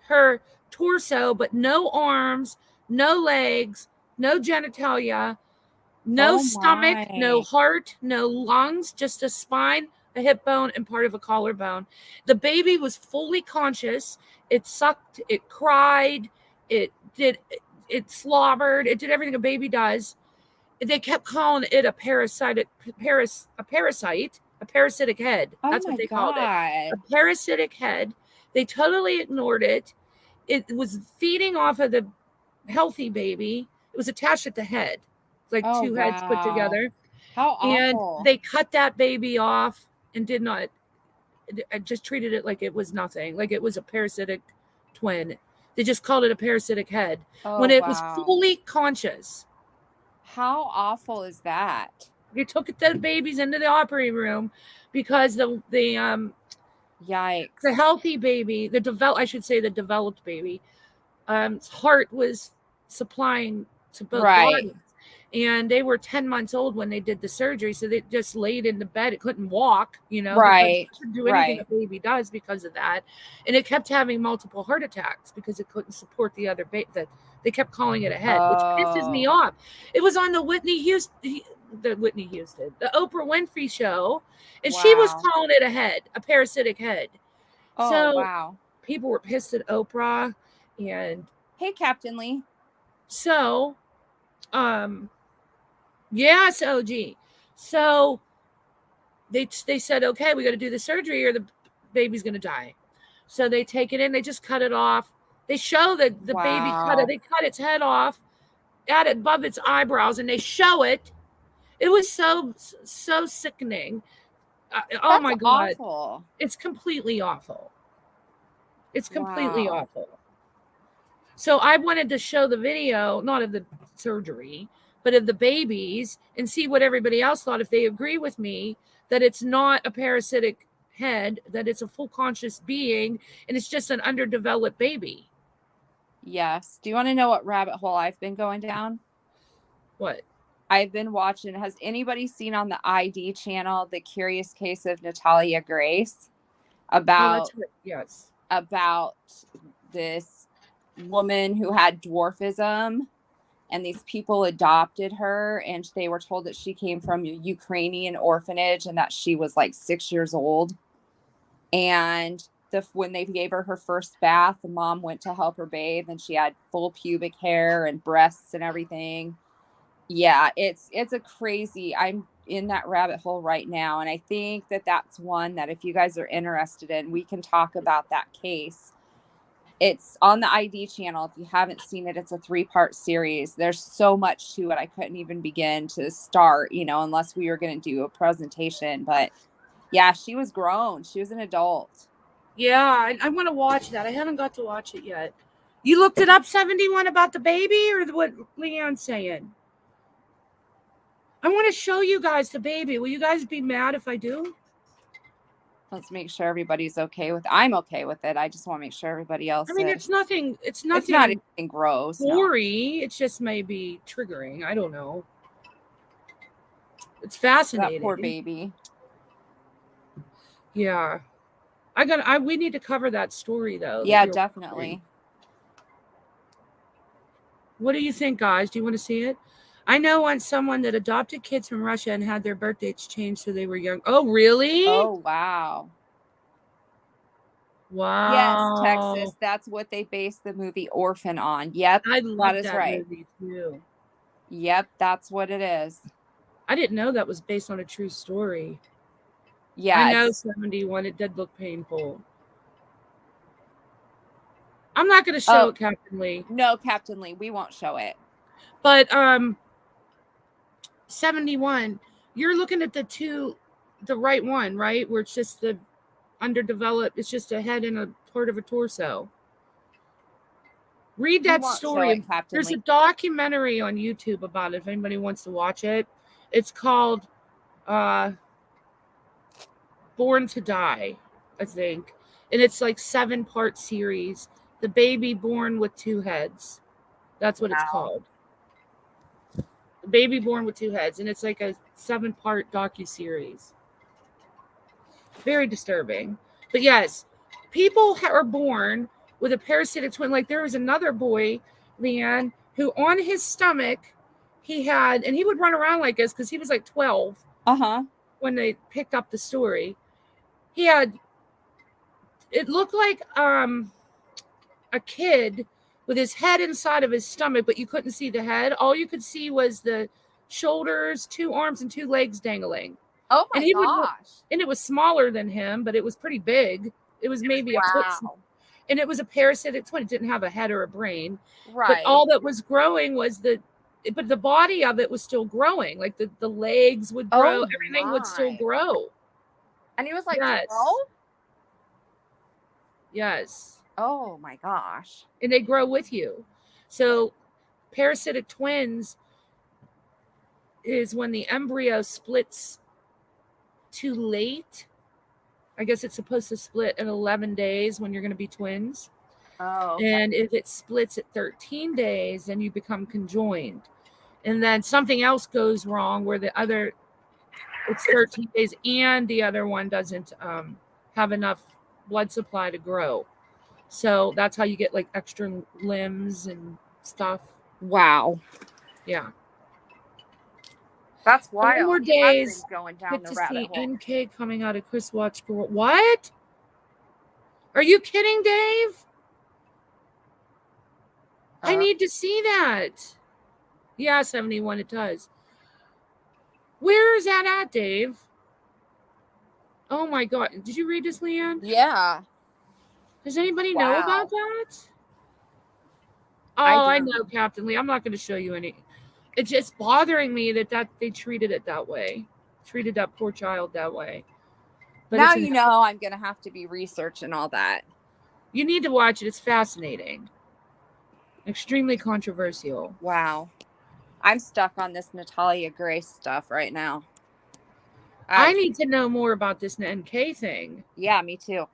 [SPEAKER 2] her torso, but no arms, no legs, no genitalia, no stomach, no heart, no lungs, just a spine, a hip bone, and part of a collarbone. The baby was fully conscious. It sucked, it cried, it slobbered, it did everything a baby does. They kept calling it a parasitic head.
[SPEAKER 1] Oh
[SPEAKER 2] That's
[SPEAKER 1] my
[SPEAKER 2] what they called it. A
[SPEAKER 1] God.
[SPEAKER 2] parasitic head. They totally ignored it. It was feeding off of the healthy baby. It was attached at the head, like two heads put together.
[SPEAKER 1] How
[SPEAKER 2] And
[SPEAKER 1] awful.
[SPEAKER 2] they cut that baby off and did not, just treated it like it was nothing, like it was a parasitic twin. They just called it a parasitic head when it was fully conscious.
[SPEAKER 1] How awful is that?
[SPEAKER 2] They took the babies into the operating room because the
[SPEAKER 1] Yikes.
[SPEAKER 2] The healthy baby, the developed baby, heart was supplying to both bodies. And they were 10 months old when they did the surgery. So they just laid in the bed. It couldn't walk,
[SPEAKER 1] Right.
[SPEAKER 2] It couldn't do anything a baby does because of that. And it kept having multiple heart attacks because it couldn't support the other baby. They kept calling it a head, which pisses me off. It was on the the Oprah Winfrey show. And she was calling it a head, a parasitic head. So people were pissed at Oprah. And
[SPEAKER 1] hey, Captain Lee.
[SPEAKER 2] So, yes, OG. So they said, okay, we got to do the surgery or the baby's going to die. So they take it in, they just cut it off. They show that the baby they cut its head off, at it above its eyebrows, and they show it. It was so sickening. Oh my God.
[SPEAKER 1] Awful.
[SPEAKER 2] It's completely awful. It's completely awful. So I wanted to show the video, not of the surgery, but of the babies, and see what everybody else thought, if they agree with me that it's not a parasitic head, that it's a full conscious being, and it's just an underdeveloped baby.
[SPEAKER 1] Yes. Do you want to know what rabbit hole I've been going down?
[SPEAKER 2] What?
[SPEAKER 1] I've been watching. Has anybody seen on the ID channel The Curious Case of Natalia Grace? About this woman who had dwarfism and these people adopted her, and they were told that she came from a Ukrainian orphanage and that she was like 6 years old. And when they gave her first bath, the mom went to help her bathe, and she had full pubic hair and breasts and everything. Yeah, it's a crazy. I'm in that rabbit hole right now, and I think that that's one that if you guys are interested in, we can talk about that case. It's on the ID channel. If you haven't seen it, it's a 3-part series. There's so much to it. I couldn't even begin to start, unless we were going to do a presentation. But yeah, she was grown. She was an adult.
[SPEAKER 2] Yeah, I want to watch that. I haven't got to watch it yet. You looked it up, 71, about the baby, or what Leanne's saying? I want to show you guys the baby. Will you guys be mad if I do?
[SPEAKER 1] Let's make sure everybody's okay with it. I'm okay with it. I just want to make sure everybody else
[SPEAKER 2] I mean,
[SPEAKER 1] is.
[SPEAKER 2] it's nothing
[SPEAKER 1] It's not anything gross.
[SPEAKER 2] gory. No. It's just maybe triggering. I don't know. It's fascinating.
[SPEAKER 1] That poor baby.
[SPEAKER 2] Yeah. We need to cover that story though.
[SPEAKER 1] Yeah, definitely.
[SPEAKER 2] What do you think, guys? Do you want to see it? I know on someone that adopted kids from Russia and had their birth dates changed so they were young. Oh, really?
[SPEAKER 1] Oh, wow.
[SPEAKER 2] Wow.
[SPEAKER 1] Yes, Texas. That's what they based the movie Orphan on. Yep.
[SPEAKER 2] I love that
[SPEAKER 1] right.
[SPEAKER 2] movie too.
[SPEAKER 1] Yep, that's what it is.
[SPEAKER 2] I didn't know that was based on a true story.
[SPEAKER 1] Yeah.
[SPEAKER 2] I know 71. It did look painful. I'm not going to show it, Captain Lee.
[SPEAKER 1] No, Captain Lee, we won't show it.
[SPEAKER 2] But 71, you're looking at the right one, right? Where it's just the underdeveloped, it's just a head and a part of a torso. Read that story. There's a documentary on YouTube about it if anybody wants to watch it. It's called Born to Die, I think. And it's like 7-part series. The baby born with 2 heads. That's what it's called. The baby born with 2 heads. And it's like a 7-part docuseries. Very disturbing. But yes, people are born with a parasitic twin. Like there was another boy, Leanne, who on his stomach, he had, and he would run around like this because he was like 12 when they picked up the story. He had, it looked like a kid with his head inside of his stomach, but you couldn't see the head. All you could see was the shoulders, 2 arms, and 2 legs dangling.
[SPEAKER 1] Oh my gosh.
[SPEAKER 2] And it was smaller than him, but it was pretty big. It was maybe a foot. And it was a parasitic twin. It didn't have a head or a brain.
[SPEAKER 1] Right.
[SPEAKER 2] But all that was growing was but the body of it was still growing. Like the legs would grow. Everything would still grow.
[SPEAKER 1] And he was like
[SPEAKER 2] 12? Yes.
[SPEAKER 1] Oh my gosh.
[SPEAKER 2] And they grow with you. So parasitic twins is when the embryo splits too late. I guess it's supposed to split in 11 days when you're going to be twins.
[SPEAKER 1] Oh. Okay.
[SPEAKER 2] And if it splits at 13 days, then you become conjoined. And then something else goes wrong where it's 13 days and the other one doesn't have enough blood supply to grow. So that's how you get like extra limbs and stuff.
[SPEAKER 1] Wow.
[SPEAKER 2] Yeah.
[SPEAKER 1] That's wild.
[SPEAKER 2] 4 more days
[SPEAKER 1] going down the rabbit hole.
[SPEAKER 2] NK coming out of Chris Watch. What? Are you kidding, Dave? I need to see that. Yeah, 71, it does. Where is that at, Dave? Oh my God. Did you read this, Leanne?
[SPEAKER 1] Yeah.
[SPEAKER 2] Does anybody know about that? Oh, I know, Captain Lee. I'm not going to show you any. It's just bothering me that they treated it that way. Treated that poor child that way. But
[SPEAKER 1] now you know I'm going to have to be researching all that.
[SPEAKER 2] You need to watch it. It's fascinating. Extremely controversial.
[SPEAKER 1] Wow. I'm stuck on this Natalia Grace stuff right now.
[SPEAKER 2] I need to know more about this NK thing.
[SPEAKER 1] Yeah, me too.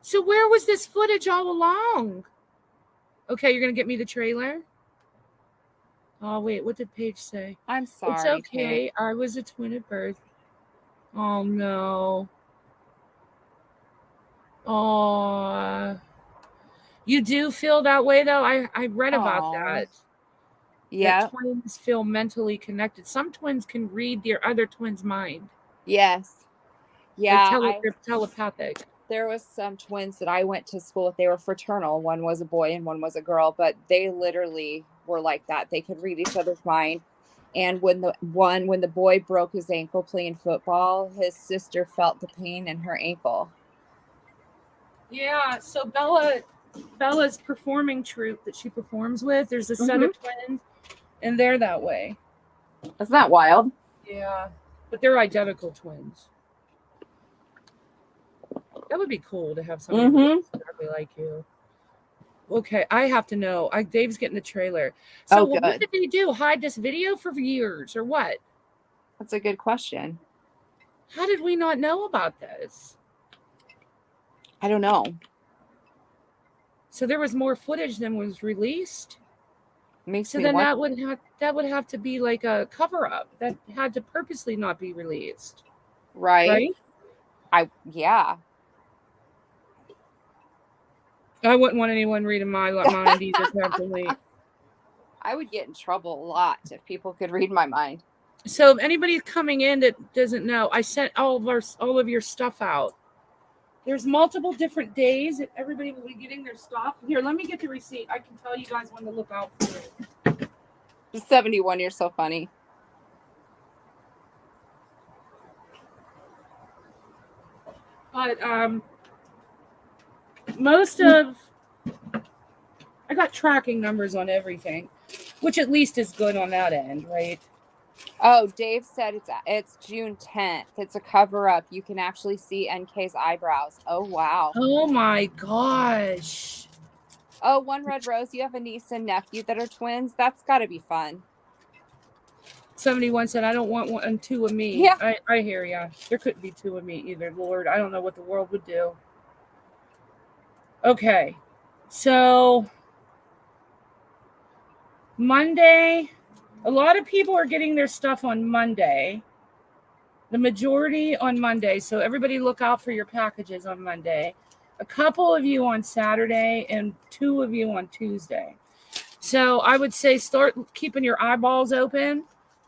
[SPEAKER 2] So where was this footage all along? Okay, you're going to get me the trailer? Oh, wait, what did Paige say?
[SPEAKER 1] I'm sorry.
[SPEAKER 2] It's okay. Paige. I was a twin at birth. Oh, no. Oh. You do feel that way, though? I read about that.
[SPEAKER 1] Yeah.
[SPEAKER 2] that twins feel mentally connected. Some twins can read their other twin's mind.
[SPEAKER 1] Yes.
[SPEAKER 2] Like
[SPEAKER 1] Yeah.
[SPEAKER 2] they're telepathic.
[SPEAKER 1] There was some twins that I went to school with. They were fraternal. One was a boy and one was a girl, but they literally were like that. They could read each other's mind. And when the boy broke his ankle playing football, his sister felt the pain in her ankle.
[SPEAKER 2] Yeah, so Bella's performing troupe that she performs with, there's a set of twins, and they're that way.
[SPEAKER 1] Isn't that wild?
[SPEAKER 2] Yeah, but they're identical twins. That would be cool to have somebody exactly like you. Okay, I have to know. Dave's getting the trailer. So
[SPEAKER 1] Good.
[SPEAKER 2] What did they do? Hide this video for years or what?
[SPEAKER 1] That's a good question.
[SPEAKER 2] How did we not know about this?
[SPEAKER 1] I don't know.
[SPEAKER 2] So there was more footage than was released.
[SPEAKER 1] Makes
[SPEAKER 2] So
[SPEAKER 1] me
[SPEAKER 2] then
[SPEAKER 1] wonder.
[SPEAKER 2] that would have to be like a cover up that had to purposely not be released.
[SPEAKER 1] Right? Yeah.
[SPEAKER 2] I wouldn't want anyone reading my mind either, probably.
[SPEAKER 1] I would get in trouble a lot if people could read my mind.
[SPEAKER 2] So if anybody's coming in that doesn't know, I sent all of your stuff out. There's multiple different days that everybody will be getting their stuff. Here, let me get the receipt. I can tell you guys when to look out for it.
[SPEAKER 1] 71, you're so funny.
[SPEAKER 2] But most of I got tracking numbers on everything, which at least is good on that end, right?
[SPEAKER 1] Oh, Dave said it's June 10th. It's a cover up. You can actually see NK's eyebrows. Oh, wow.
[SPEAKER 2] Oh my gosh.
[SPEAKER 1] Oh, One Red Rose, you have a niece and nephew that are twins. That's got to be fun.
[SPEAKER 2] 71 said, I don't want one and two of me.
[SPEAKER 1] Yeah.
[SPEAKER 2] I hear ya. There couldn't be two of me either, Lord. I don't know what the world would do. Okay. So Monday, a lot of people are getting their stuff on Monday. The majority on Monday. So everybody look out for your packages on Monday. A couple of you on Saturday and 2 of you on Tuesday. So I would say start keeping your eyeballs open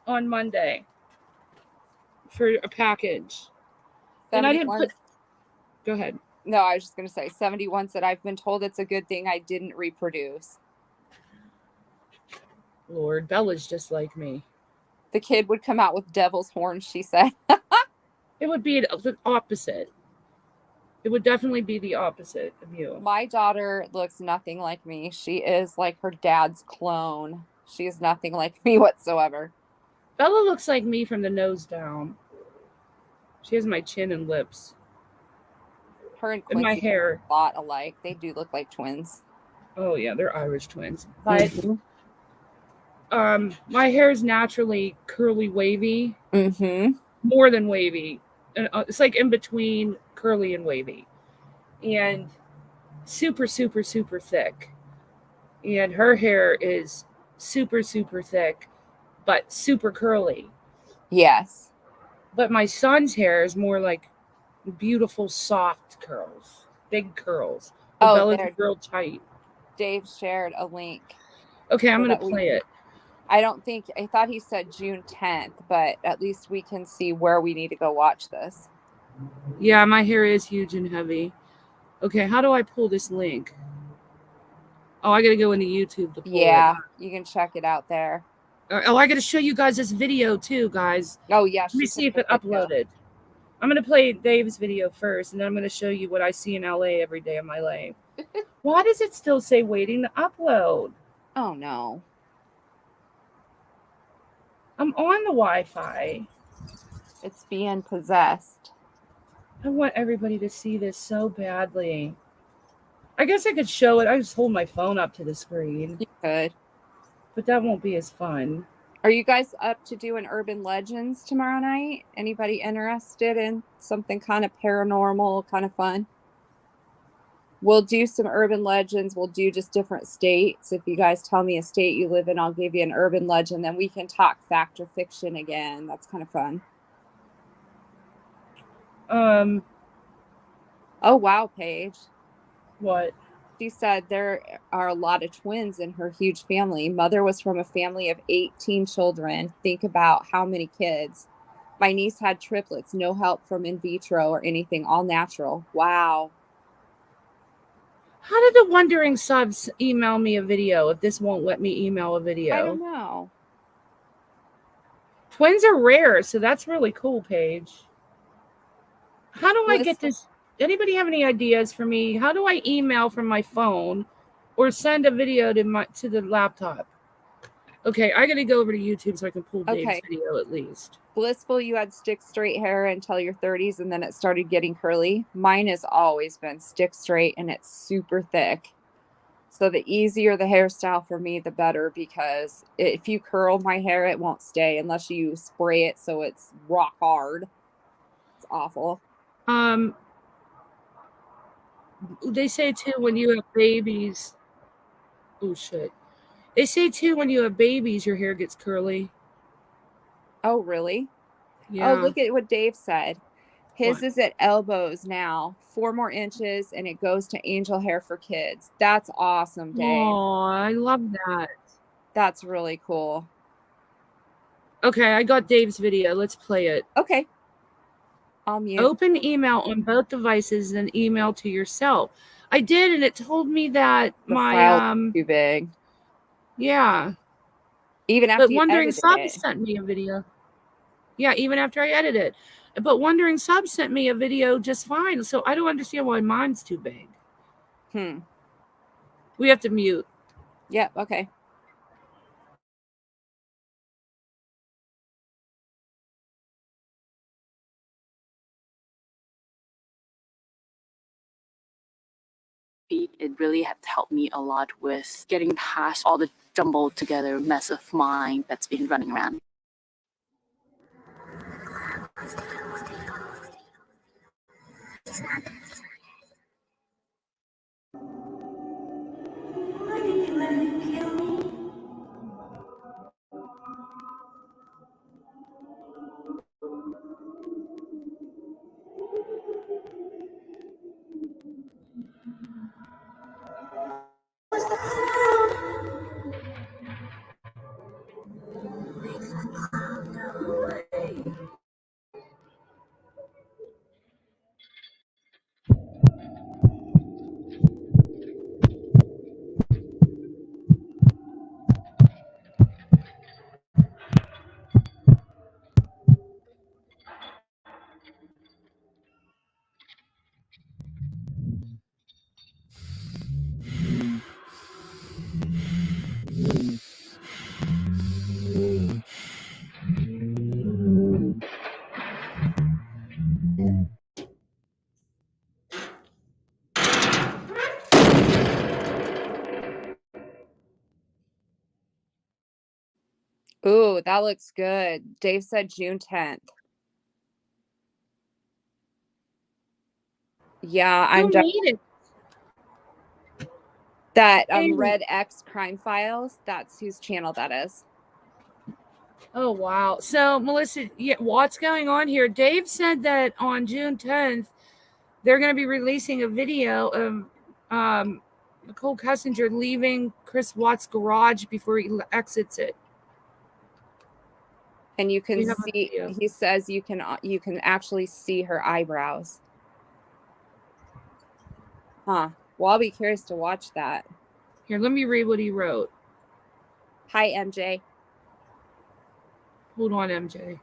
[SPEAKER 2] on Monday for a package. And I didn't put... Go ahead.
[SPEAKER 1] No, I was just going to say 71 said, I've been told it's a good thing I didn't reproduce.
[SPEAKER 2] Lord, Bella's just like me.
[SPEAKER 1] The kid would come out with devil's horns, she said.
[SPEAKER 2] It would be the opposite. It would definitely be the opposite of you.
[SPEAKER 1] My daughter looks nothing like me. She is like her dad's clone. She is nothing like me whatsoever.
[SPEAKER 2] Bella looks like me from the nose down. She has my chin and lips.
[SPEAKER 1] Her and Quincy
[SPEAKER 2] my hair
[SPEAKER 1] a lot alike. They do look like twins.
[SPEAKER 2] Oh yeah, they're Irish twins. But my hair is naturally curly, wavy. More than wavy. And it's like in between curly and wavy. And super, super, super thick. And her hair is super, super thick, but super curly.
[SPEAKER 1] Yes.
[SPEAKER 2] But my son's hair is more like beautiful, soft curls, big curls. Bella's real tight.
[SPEAKER 1] Dave shared a link.
[SPEAKER 2] Okay, I'm going to play it.
[SPEAKER 1] I thought he said June 10th, but at least we can see where we need to go watch this.
[SPEAKER 2] Yeah, my hair is huge and heavy. Okay, how do I pull this link? Oh, I got to go into YouTube to pull it.
[SPEAKER 1] You can check it out there.
[SPEAKER 2] Oh, I got to show you guys this video too, guys.
[SPEAKER 1] Oh, yeah.
[SPEAKER 2] Let me see if it uploaded. I'm going to play Dave's video first, and then I'm going to show you what I see in LA every day of my life. Why does it still say waiting to upload?
[SPEAKER 1] Oh, no.
[SPEAKER 2] I'm on the Wi-Fi.
[SPEAKER 1] It's being possessed.
[SPEAKER 2] I want everybody to see this so badly. I guess I could show it. I just hold my phone up to the screen.
[SPEAKER 1] You could.
[SPEAKER 2] But that won't be as fun.
[SPEAKER 1] Are you guys up to doing urban legends tomorrow night? Anybody interested in something kind of paranormal, kind of fun? We'll do some urban legends. We'll do just different states. If you guys tell me a state you live in, I'll give you an urban legend. Then we can talk fact or fiction again. That's kind of fun. Oh, wow, Paige.
[SPEAKER 2] What?
[SPEAKER 1] She said there are a lot of twins in her huge family. Mother was from a family of 18 children. Think about how many kids. My niece had triplets, no help from in vitro or anything, all natural. Wow.
[SPEAKER 2] How did the wondering subs email me a video if this won't let me email a
[SPEAKER 1] I
[SPEAKER 2] video?
[SPEAKER 1] don't know.
[SPEAKER 2] Twins are rare, so that's really cool, Paige. How do I get this? Anybody have any ideas for me? How do I email from my phone or send a video to the laptop? Okay, I gotta go over to YouTube so I can pull Dave's video at least.
[SPEAKER 1] Blissful, you had stick straight hair until your 30s and then it started getting curly. Mine has always been stick straight and it's super thick. So the easier the hairstyle for me, the better, because if you curl my hair, it won't stay unless you spray it so it's rock hard. It's awful.
[SPEAKER 2] They say too when you have babies. Oh shit. They say too when you have babies, your hair gets curly.
[SPEAKER 1] Oh, really?
[SPEAKER 2] Yeah.
[SPEAKER 1] Oh, look at what Dave said. His
[SPEAKER 2] What?
[SPEAKER 1] is at elbows now, 4 more inches, and it goes to angel hair for kids. That's awesome, Dave.
[SPEAKER 2] Oh, I love that.
[SPEAKER 1] That's really cool.
[SPEAKER 2] Okay, I got Dave's video. Let's play it.
[SPEAKER 1] Okay. I'll mute.
[SPEAKER 2] Open email on both devices, then email to yourself. I did, and it told me that
[SPEAKER 1] The
[SPEAKER 2] my
[SPEAKER 1] file is too big.
[SPEAKER 2] Yeah.
[SPEAKER 1] Even after
[SPEAKER 2] But
[SPEAKER 1] you
[SPEAKER 2] Wondering
[SPEAKER 1] edited
[SPEAKER 2] Subs
[SPEAKER 1] it.
[SPEAKER 2] sent me a video. Yeah, even after I edited it. But Wondering Subs sent me a video just fine. So I don't understand why mine's too big. We have to mute.
[SPEAKER 1] Yep, okay.
[SPEAKER 3] It really has helped me a lot with getting past all the jumbled together mess of mind that's been running around.
[SPEAKER 1] Ooh, that looks good. Dave said June 10th. Yeah, I'm
[SPEAKER 2] Who made it?
[SPEAKER 1] that Red X Crime Files. That's whose channel that is.
[SPEAKER 2] Oh wow. So Melissa, what's going on here? Dave said that on June 10th, they're going to be releasing a video of Nicole Kessinger leaving Chris Watts' garage before he exits it.
[SPEAKER 1] And you can see, he says you can actually see her eyebrows. Huh. Well, I'll be curious to watch that.
[SPEAKER 2] Here, let me read what he wrote.
[SPEAKER 1] Hi, MJ.
[SPEAKER 2] Hold on, MJ.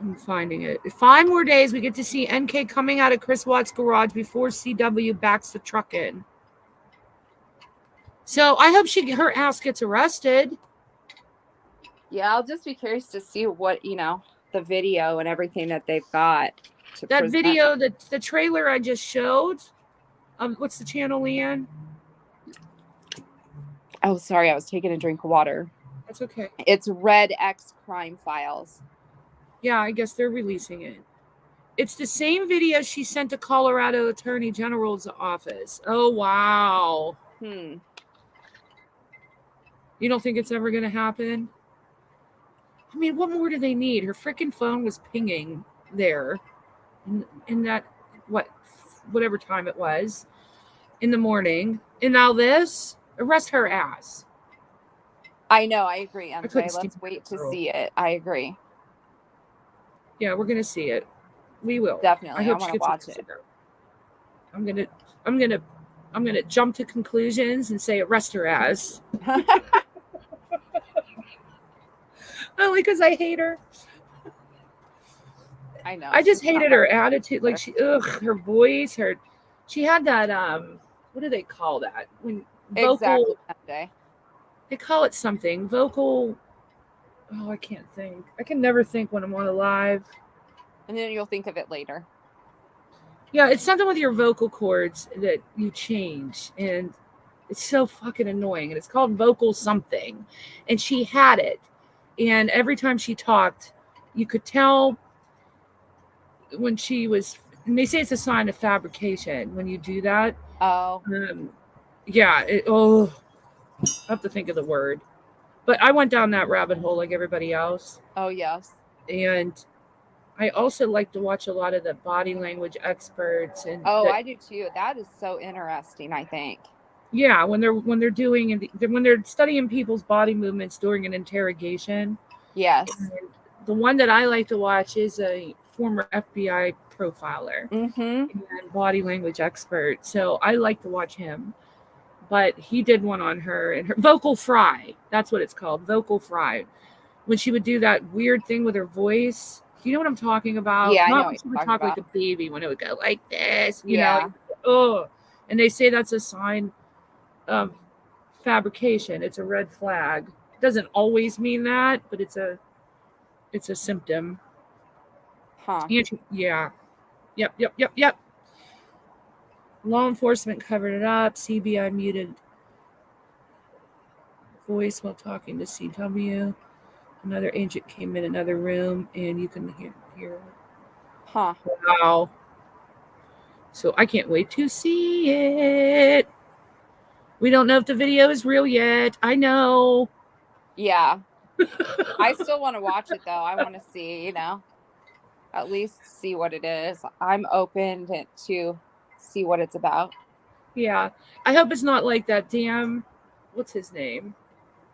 [SPEAKER 2] I'm finding it. 5 more days, we get to see NK coming out of Chris Watts' garage before CW backs the truck in. So I hope her ass gets arrested.
[SPEAKER 1] Yeah, I'll just be curious to see what, the video and everything that they've got.
[SPEAKER 2] That video, the trailer I just showed. What's the channel, Leanne?
[SPEAKER 1] Oh, sorry, I was taking a drink of water.
[SPEAKER 2] That's okay.
[SPEAKER 1] It's Red X Crime Files.
[SPEAKER 2] Yeah, I guess they're releasing it. It's the same video she sent to Colorado Attorney General's office. Oh, wow. You don't think it's ever going to happen? I mean, what more do they need? Her freaking phone was pinging there in that, whatever time it was. in the morning. And now this, arrest her ass.
[SPEAKER 1] I know. I agree,
[SPEAKER 2] I couldn't
[SPEAKER 1] MJ.
[SPEAKER 2] stand
[SPEAKER 1] Let's wait
[SPEAKER 2] that
[SPEAKER 1] to
[SPEAKER 2] girl.
[SPEAKER 1] see it. I agree.
[SPEAKER 2] Yeah, we're gonna see it. We will.
[SPEAKER 1] Definitely.
[SPEAKER 2] I
[SPEAKER 1] I
[SPEAKER 2] hope she
[SPEAKER 1] want to
[SPEAKER 2] gets
[SPEAKER 1] watch
[SPEAKER 2] arrested.
[SPEAKER 1] it.
[SPEAKER 2] I'm gonna jump to conclusions and say arrest her ass. Only because I hate her.
[SPEAKER 1] I know.
[SPEAKER 2] I just
[SPEAKER 1] she's not
[SPEAKER 2] hated
[SPEAKER 1] my
[SPEAKER 2] her attitude. Like
[SPEAKER 1] favorite.
[SPEAKER 2] her voice, she had that what do they call that? When vocal,
[SPEAKER 1] Exactly, MJ.
[SPEAKER 2] they call it something. Vocal, oh, I can't think. I can never think when I'm on a live.
[SPEAKER 1] And then you'll think of it later.
[SPEAKER 2] Yeah, it's something with your vocal cords that you change, and it's so fucking annoying. And it's called vocal something. And she had it. And every time she talked, you could tell when she was, and they say it's a sign of fabrication when you do that.
[SPEAKER 1] Oh.
[SPEAKER 2] Yeah, I have to think of the word. But I went down that rabbit hole like everybody else.
[SPEAKER 1] Oh, yes.
[SPEAKER 2] And I also like to watch a lot of the body language experts and
[SPEAKER 1] Oh, I do too. That is so interesting, I think.
[SPEAKER 2] yeah, when they're studying people's body movements during an interrogation.
[SPEAKER 1] Yes.
[SPEAKER 2] And the one that I like to watch is a former FBI profiler
[SPEAKER 1] Mm-hmm.
[SPEAKER 2] and body language expert. So I like to watch him. But he did one on her and her vocal fry. That's what it's called, vocal fry. When she would do that weird thing with her voice. Do you know what I'm talking about?
[SPEAKER 1] Yeah, I know
[SPEAKER 2] Not
[SPEAKER 1] what
[SPEAKER 2] when she
[SPEAKER 1] you're
[SPEAKER 2] would
[SPEAKER 1] talking
[SPEAKER 2] talk like
[SPEAKER 1] about.
[SPEAKER 2] a baby, when it would go like this,
[SPEAKER 1] Yeah.
[SPEAKER 2] oh. And they say that's a sign of fabrication. It's a red flag. It doesn't always mean that, but it's a symptom.
[SPEAKER 1] Huh.
[SPEAKER 2] Yeah. Yep. Law enforcement covered it up. CBI muted voice while talking to CW. Another agent came in another room, and you can hear.
[SPEAKER 1] Huh.
[SPEAKER 2] Wow. So I can't wait to see it. We don't know if the video is real yet. I know.
[SPEAKER 1] Yeah. I still want to watch it, though. I want to see, at least see what it is. I'm open to see what it's about.
[SPEAKER 2] Yeah. I hope it's not like that damn, what's his name?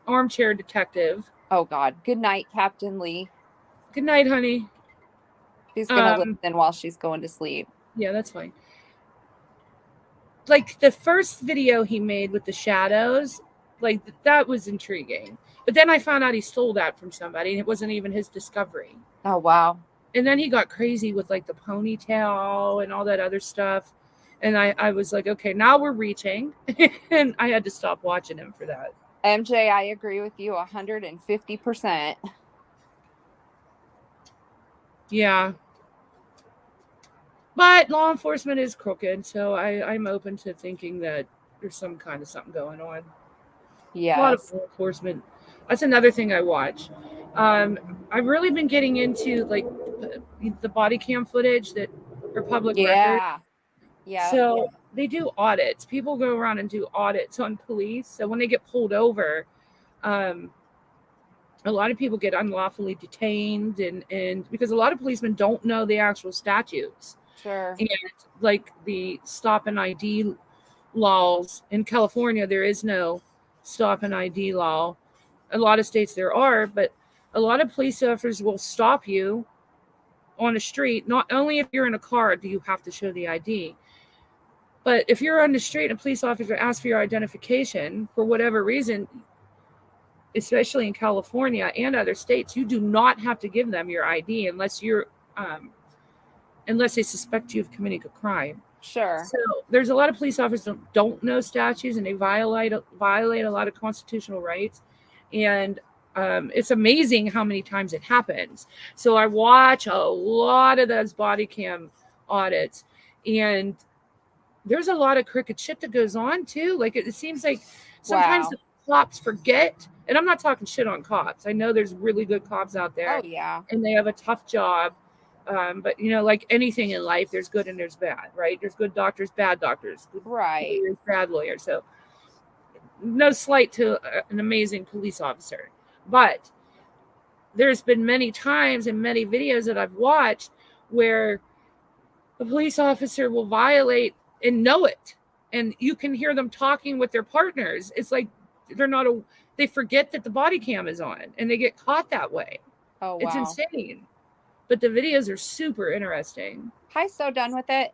[SPEAKER 2] Armchair detective.
[SPEAKER 1] Oh, God. Good night, Captain Lee.
[SPEAKER 2] Good night, honey.
[SPEAKER 1] She's going to listen while she's going to sleep.
[SPEAKER 2] Yeah, that's fine. Like the first video he made with the shadows, like that was intriguing. But then I found out he stole that from somebody and it wasn't even his discovery.
[SPEAKER 1] Oh, wow.
[SPEAKER 2] And then he got crazy with like the ponytail and all that other stuff. And I was like, okay, now we're reaching. And I had to stop watching him for that.
[SPEAKER 1] MJ, I agree with you 150%.
[SPEAKER 2] Yeah. But law enforcement is crooked, so I'm open to thinking that there's some kind of something going on.
[SPEAKER 1] Yes.
[SPEAKER 2] A lot of law enforcement. That's another thing I watch. I've really been getting into like the body cam footage that are public record.
[SPEAKER 1] Yeah.
[SPEAKER 2] So they do audits. People go around and do audits on police. So when they get pulled over, a lot of people get unlawfully detained, and because a lot of policemen don't know the actual statutes.
[SPEAKER 1] Sure.
[SPEAKER 2] And like the stop and ID laws in California, there is no stop and ID law. A lot of states there are, but a lot of police officers will stop you on a street. Not only if you're in a car do you have to show the ID, but if you're on the street and a police officer asks for your identification for whatever reason, especially in California and other states, you do not have to give them your ID unless unless they suspect you of committing a crime.
[SPEAKER 1] Sure.
[SPEAKER 2] So there's a lot of police officers that don't know statutes and they violate a lot of constitutional rights. And it's amazing how many times it happens. So I watch a lot of those body cam audits, and there's a lot of crooked shit that goes on too. Like it seems like sometimes the cops forget, and I'm not talking shit on cops. I know there's really good cops out there.
[SPEAKER 1] Oh, yeah.
[SPEAKER 2] And they have a tough job. But like anything in life, there's good and there's bad, right? There's good doctors, bad doctors, good
[SPEAKER 1] right,
[SPEAKER 2] lawyers, bad lawyers. So no slight to an amazing police officer, but there's been many times and many videos that I've watched where a police officer will violate and know it, and you can hear them talking with their partners. It's like they forget that the body cam is on and they get caught that way.
[SPEAKER 1] Oh,
[SPEAKER 2] It's
[SPEAKER 1] wow.
[SPEAKER 2] insane. But the videos are super interesting.
[SPEAKER 1] Hi, so done with it.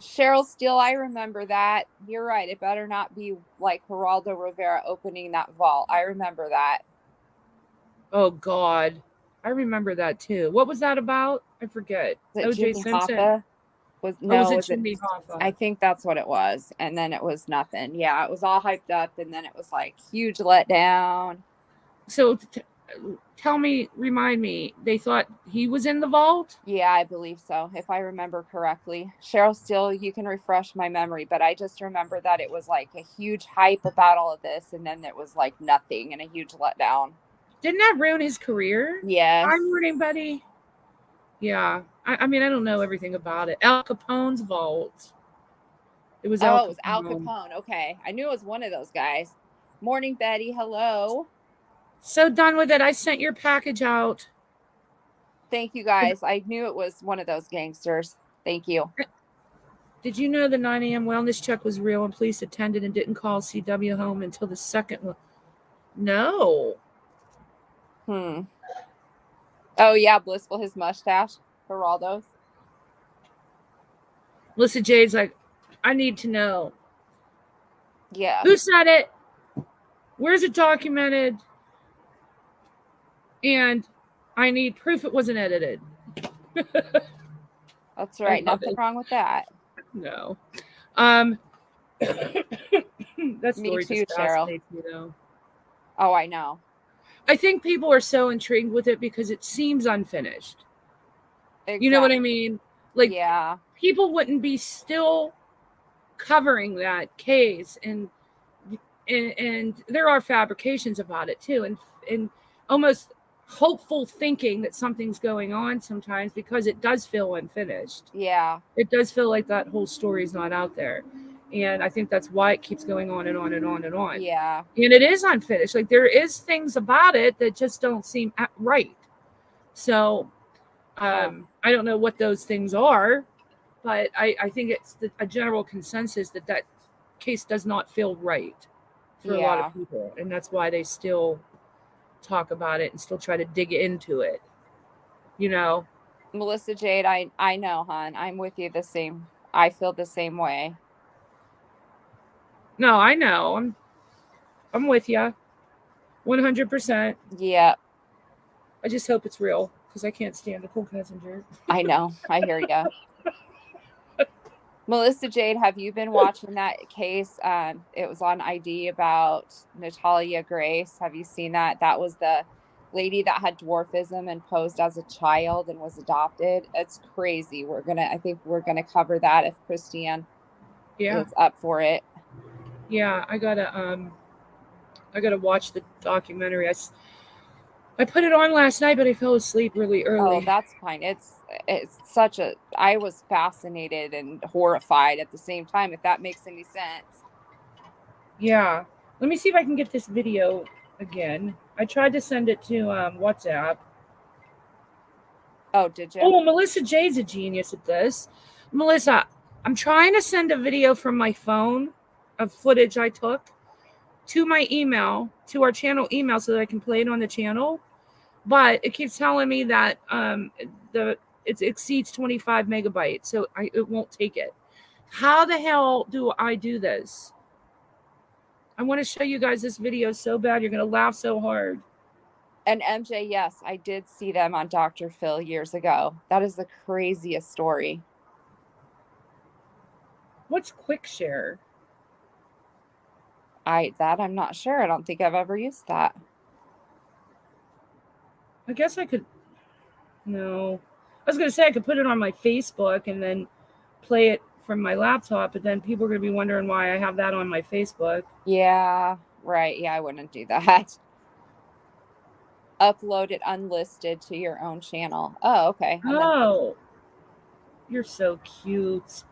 [SPEAKER 1] Cheryl Steele, I remember that. You're right. It better not be like Geraldo Rivera opening that vault. I remember that.
[SPEAKER 2] Oh, God. I remember that too. What was that about? I forget.
[SPEAKER 1] Was it
[SPEAKER 2] OJ
[SPEAKER 1] Jimmy
[SPEAKER 2] Simpson.
[SPEAKER 1] Hoffa?
[SPEAKER 2] Was
[SPEAKER 1] No,
[SPEAKER 2] it
[SPEAKER 1] was it?
[SPEAKER 2] Jimmy Hoffa?
[SPEAKER 1] I think that's what it was. And then it was nothing. Yeah, it was all hyped up, and then it was like huge letdown.
[SPEAKER 2] So tell me, remind me, they thought he was in the vault?
[SPEAKER 1] Yeah, I believe so, if I remember correctly. Cheryl Steele, you can refresh my memory, but I just remember that it was like a huge hype about all of this, and then it was like nothing and a huge letdown.
[SPEAKER 2] Didn't that ruin his career?
[SPEAKER 1] Yes.
[SPEAKER 2] Time warning, buddy. Yeah. I mean, I don't know everything about it. Al Capone's vault. It was Al Capone.
[SPEAKER 1] It was Al Capone. Okay. I knew it was one of those guys. Morning, Betty. Hello.
[SPEAKER 2] So done with it. I sent your package out.
[SPEAKER 1] Thank you, guys. I knew it was one of those gangsters. Thank you.
[SPEAKER 2] Did you know the 9 a.m. wellness check was real and police attended and didn't call CW home until the second one? No.
[SPEAKER 1] Oh, yeah. Blissful, his mustache. Geraldo's.
[SPEAKER 2] Melissa Jade's like, I need to know.
[SPEAKER 1] Yeah.
[SPEAKER 2] Who said it? Where's it documented? And I need proof it wasn't edited.
[SPEAKER 1] That's right. Nothing wrong with that.
[SPEAKER 2] No. That story
[SPEAKER 1] Me too,
[SPEAKER 2] just
[SPEAKER 1] Cheryl.
[SPEAKER 2] fascinates me, though.
[SPEAKER 1] Oh, I know.
[SPEAKER 2] I think people are so intrigued with it because it seems unfinished.
[SPEAKER 1] Exactly.
[SPEAKER 2] You know what I mean? Like,
[SPEAKER 1] yeah,
[SPEAKER 2] people wouldn't be still covering that case, and there are fabrications about it too, and almost hopeful thinking that something's going on sometimes because it does feel unfinished.
[SPEAKER 1] Yeah.
[SPEAKER 2] It does feel like that whole story is not out there. And I think that's why it keeps going on and on and on and on.
[SPEAKER 1] Yeah.
[SPEAKER 2] And it is unfinished. Like, there is things about it that just don't seem right. So I don't know what those things are, but I think it's a general consensus that case does not feel right for a lot of people. And that's why they still talk about it and still try to dig into it. You know?
[SPEAKER 1] Melissa Jade, I know, hon. I'm with you the same. I feel the same way.
[SPEAKER 2] No, I know. I'm with you. 100%.
[SPEAKER 1] Yeah.
[SPEAKER 2] I just hope it's real because I can't stand Nicole Kessinger.
[SPEAKER 1] I know. I hear you. Melissa Jade, have you been watching that case? It was on ID about Natalia Grace. Have you seen that? That was the lady that had dwarfism and posed as a child and was adopted. It's crazy. I think we're gonna cover that if Christiane is up for it.
[SPEAKER 2] Yeah, I gotta watch the documentary. I put it on last night, but I fell asleep really early.
[SPEAKER 1] Oh, that's fine. It's I was fascinated and horrified at the same time, if that makes any sense.
[SPEAKER 2] Yeah. Let me see if I can get this video again. I tried to send it to WhatsApp.
[SPEAKER 1] Oh, did you?
[SPEAKER 2] Oh, Melissa Jade's a genius at this. Melissa, I'm trying to send a video from my phone of footage I took to my email, to our channel email, so that I can play it on the channel. But it keeps telling me that it exceeds 25 megabytes, so it won't take it. How the hell do I do this? I want to show you guys this video so bad. You're going to laugh so hard.
[SPEAKER 1] And MJ, yes, I did see them on Dr. Phil years ago. That is the craziest story.
[SPEAKER 2] What's Quick Share?
[SPEAKER 1] I'm not sure. I don't think I've ever used that.
[SPEAKER 2] I guess I could. No. I was going to say I could put it on my Facebook and then play it from my laptop, but then people are going to be wondering why I have that on my Facebook.
[SPEAKER 1] Yeah, right. Yeah, I wouldn't do that. Upload it unlisted to your own channel. Oh, okay.
[SPEAKER 2] Oh, you're so cute.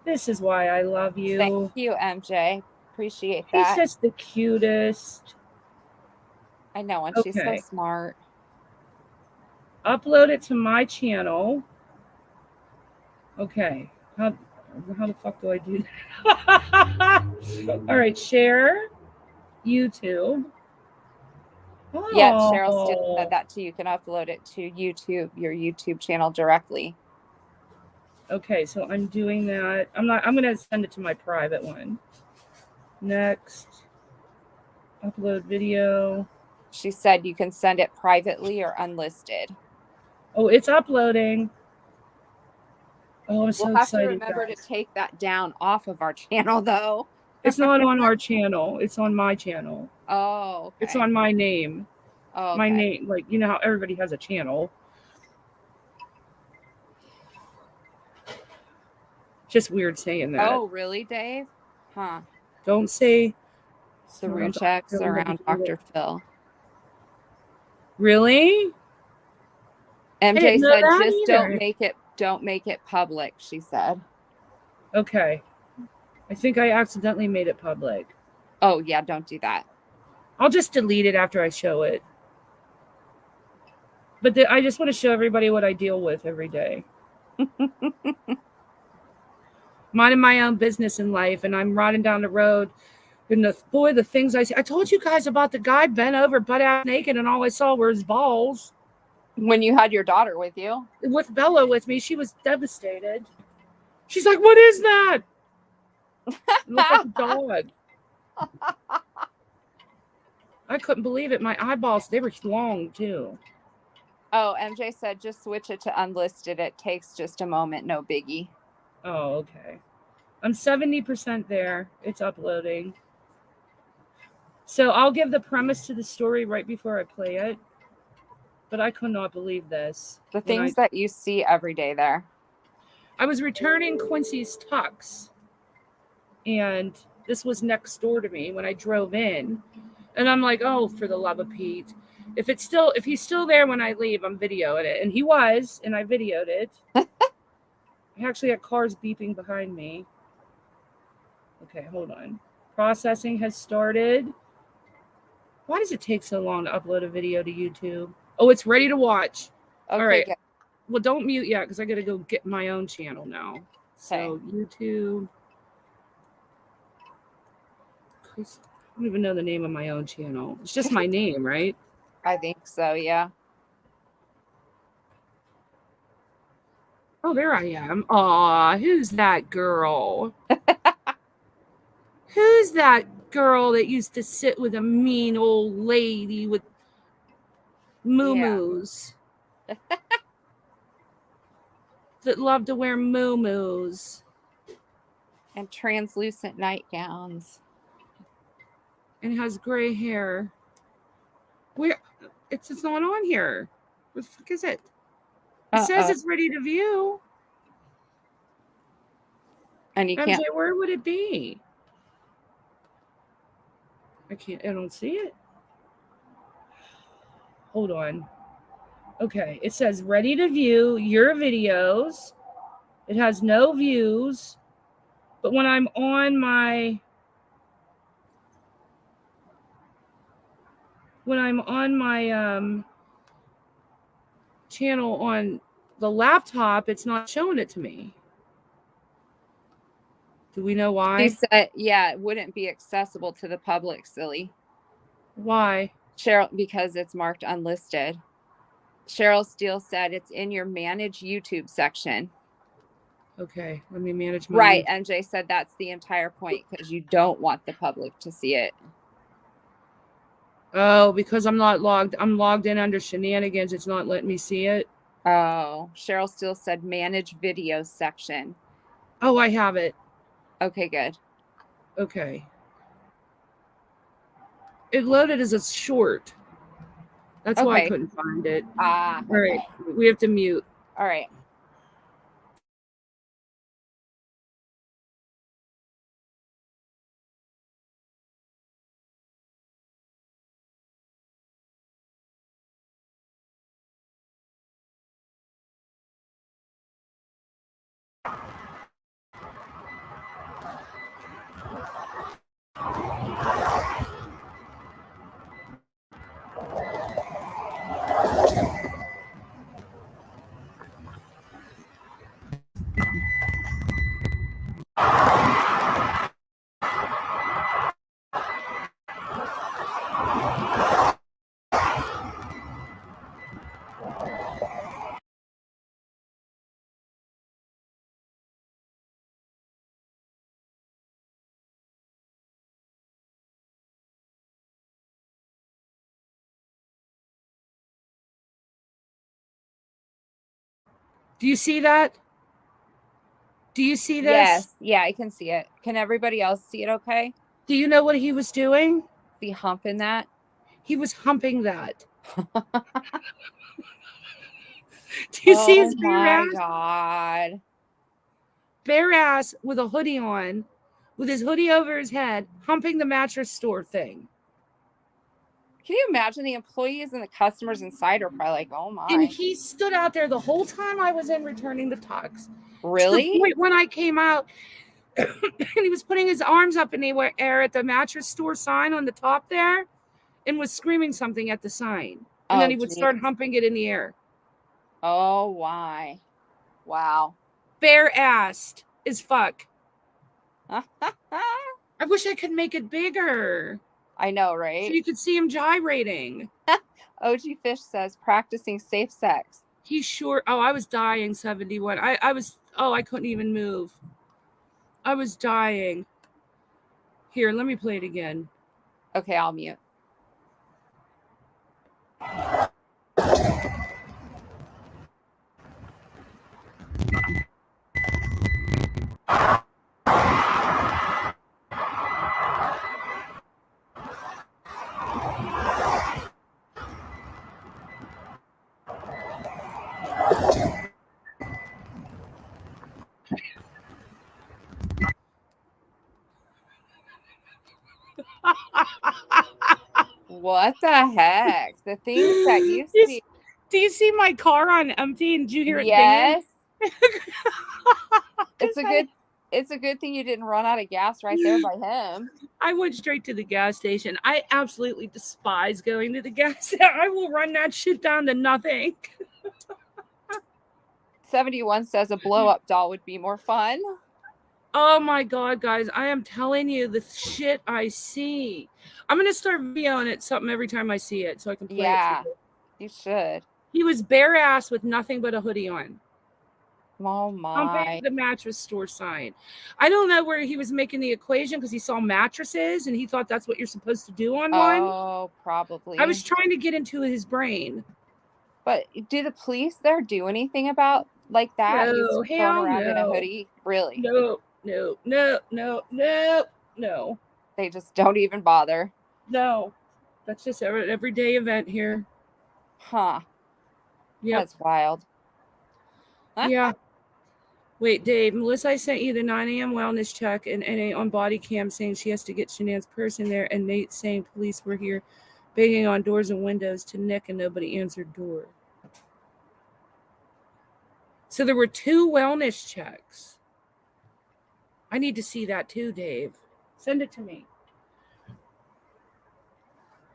[SPEAKER 2] This is why I love you.
[SPEAKER 1] Thank you, MJ. Appreciate that.
[SPEAKER 2] He's just the cutest.
[SPEAKER 1] I know, and she's so smart.
[SPEAKER 2] Upload it to my channel. Okay. How the fuck do I do that? All right, share YouTube.
[SPEAKER 1] Yeah, Cheryl Steele
[SPEAKER 2] Oh,
[SPEAKER 1] said that too. You can upload it to YouTube, your YouTube channel directly.
[SPEAKER 2] okay. So I'm doing that. I'm gonna send it to my private one. Next, upload video.
[SPEAKER 1] She said you can send it privately or unlisted.
[SPEAKER 2] Oh, it's uploading. Oh, I'm so
[SPEAKER 1] We'll have to
[SPEAKER 2] excited,
[SPEAKER 1] remember to
[SPEAKER 2] guys.
[SPEAKER 1] take that down off of our channel, though.
[SPEAKER 2] It's not on our channel. It's on my channel.
[SPEAKER 1] Oh, okay.
[SPEAKER 2] It's on my name.
[SPEAKER 1] Oh, okay.
[SPEAKER 2] My name, like, you know how everybody has a channel. Just weird saying that.
[SPEAKER 1] Oh, really, Dave? Huh.
[SPEAKER 2] Don't say
[SPEAKER 1] Saru checks around Dr. Phil.
[SPEAKER 2] Really?
[SPEAKER 1] MJ
[SPEAKER 2] know
[SPEAKER 1] said
[SPEAKER 2] that
[SPEAKER 1] just
[SPEAKER 2] either.
[SPEAKER 1] don't make it public, she said.
[SPEAKER 2] Okay. I think I accidentally made it public.
[SPEAKER 1] Oh, yeah, don't do that.
[SPEAKER 2] I'll just delete it after I show it. But I just want to show everybody what I deal with every day. Minding my own business in life, and I'm riding down the road, and the things I see. I told you guys about the guy bent over, butt ass naked, and all I saw were his balls.
[SPEAKER 1] When you had your daughter with you?
[SPEAKER 2] With Bella with me, she was devastated. She's like, "What is that?" It looked like a dog. I couldn't believe it. My eyeballs, they were long too.
[SPEAKER 1] Oh, MJ said just switch it to unlisted. It takes just a moment, no biggie.
[SPEAKER 2] Oh, okay. I'm 70% there. It's uploading. So I'll give the premise to the story right before I play it. But I could not believe this.
[SPEAKER 1] The things that you see every day there.
[SPEAKER 2] I was returning Quincy's tux, and this was next door to me when I drove in. And I'm like, oh, for the love of Pete. If he's still there when I leave, I'm videoing it. And he was, and I videoed it. I actually had cars beeping behind me. Okay, hold on. Processing has started. Why does it take so long to upload a video to YouTube? Oh, it's ready to watch.
[SPEAKER 1] Okay,
[SPEAKER 2] all right.
[SPEAKER 1] good.
[SPEAKER 2] Well, don't mute yet because I got to go get my own channel now. So YouTube. I don't even know the name of my own channel. It's just my name, right?
[SPEAKER 1] I think so, yeah.
[SPEAKER 2] Oh, there I am. Aw, who's that girl? Who's that girl that used to sit with a mean old lady with moo-moos? Yeah. That loved to wear moo-moos.
[SPEAKER 1] And translucent nightgowns.
[SPEAKER 2] And has gray hair. Where? It's not on here. What the fuck is it? It says it's ready to view.
[SPEAKER 1] And you can't.
[SPEAKER 2] MJ, where would it be? I don't see it. Hold on. Okay, it says ready to view your videos. It has no views. But when I'm on my channel on the laptop, it's not showing it to me. Do we know why?
[SPEAKER 1] She said, yeah, it wouldn't be accessible to the public, silly.
[SPEAKER 2] Why?
[SPEAKER 1] Cheryl, because it's marked unlisted. Cheryl Steele said it's in your manage YouTube section.
[SPEAKER 2] Okay, let me manage my
[SPEAKER 1] right. MJ said that's the entire point because you don't want the public to see it.
[SPEAKER 2] Oh, because I'm logged in under shenanigans. It's not letting me see it.
[SPEAKER 1] Oh, Cheryl Steele said manage video section.
[SPEAKER 2] Oh, I have it.
[SPEAKER 1] Okay, good.
[SPEAKER 2] Okay. It loaded as a short. That's why I couldn't find it.
[SPEAKER 1] All
[SPEAKER 2] right. We have to mute.
[SPEAKER 1] All right.
[SPEAKER 2] Do you see that? Do you see this?
[SPEAKER 1] Yes. Yeah, I can see it. Can everybody else see it okay?
[SPEAKER 2] Do you know what he was doing?
[SPEAKER 1] Be humping that?
[SPEAKER 2] He was humping that. Do you see his bare
[SPEAKER 1] my
[SPEAKER 2] ass?
[SPEAKER 1] God.
[SPEAKER 2] Bare ass with a hoodie on, with his hoodie over his head, humping the mattress store thing.
[SPEAKER 1] Can you imagine the employees and the customers inside are probably like, oh my.
[SPEAKER 2] And he stood out there the whole time I was in returning the talks.
[SPEAKER 1] Really?
[SPEAKER 2] To the point when I came out, and he was putting his arms up in the air at the mattress store sign on the top there and was screaming something at the sign. And then he would start humping it in the air.
[SPEAKER 1] Oh, why? Wow.
[SPEAKER 2] Bare-assed as fuck. I wish I could make it bigger.
[SPEAKER 1] I know, right?
[SPEAKER 2] So you could see him gyrating.
[SPEAKER 1] OG Fish says practicing safe sex.
[SPEAKER 2] He's sure. Oh, I was dying 71. I couldn't even move. I was dying. Here, let me play it again.
[SPEAKER 1] Okay, I'll mute. What the heck? The things that you see.
[SPEAKER 2] Do you see my car on empty? And did you hear it?
[SPEAKER 1] Yes. It's a good thing you didn't run out of gas right there by him.
[SPEAKER 2] I went straight to the gas station. I absolutely despise going to the gas station. I will run that shit down to nothing.
[SPEAKER 1] 71 says a blow-up doll would be more fun.
[SPEAKER 2] Oh my God, guys. I am telling you the shit I see. I'm going to start videoing it something every time I see it so I can play it for you.
[SPEAKER 1] You should.
[SPEAKER 2] He was bare ass with nothing but a hoodie on.
[SPEAKER 1] Oh my.
[SPEAKER 2] The mattress store sign. I don't know where he was making the equation because he saw mattresses and he thought that's what you're supposed to do on one.
[SPEAKER 1] Oh, probably.
[SPEAKER 2] I was trying to get into his brain.
[SPEAKER 1] But do the police there do anything about like that?
[SPEAKER 2] No,
[SPEAKER 1] He's going around in a hoodie? Really?
[SPEAKER 2] No.
[SPEAKER 1] They just don't even bother.
[SPEAKER 2] No. That's just an everyday event here.
[SPEAKER 1] Huh.
[SPEAKER 2] Yeah.
[SPEAKER 1] That's wild.
[SPEAKER 2] Yeah. Wait, Dave, Melissa, I sent you the 9 a.m. wellness check and NA on body cam saying she has to get Shanann's purse in there, and Nate saying police were here banging on doors and windows to Nick and nobody answered door. So there were 2 wellness checks. I need to see that too, Dave. Send it to me.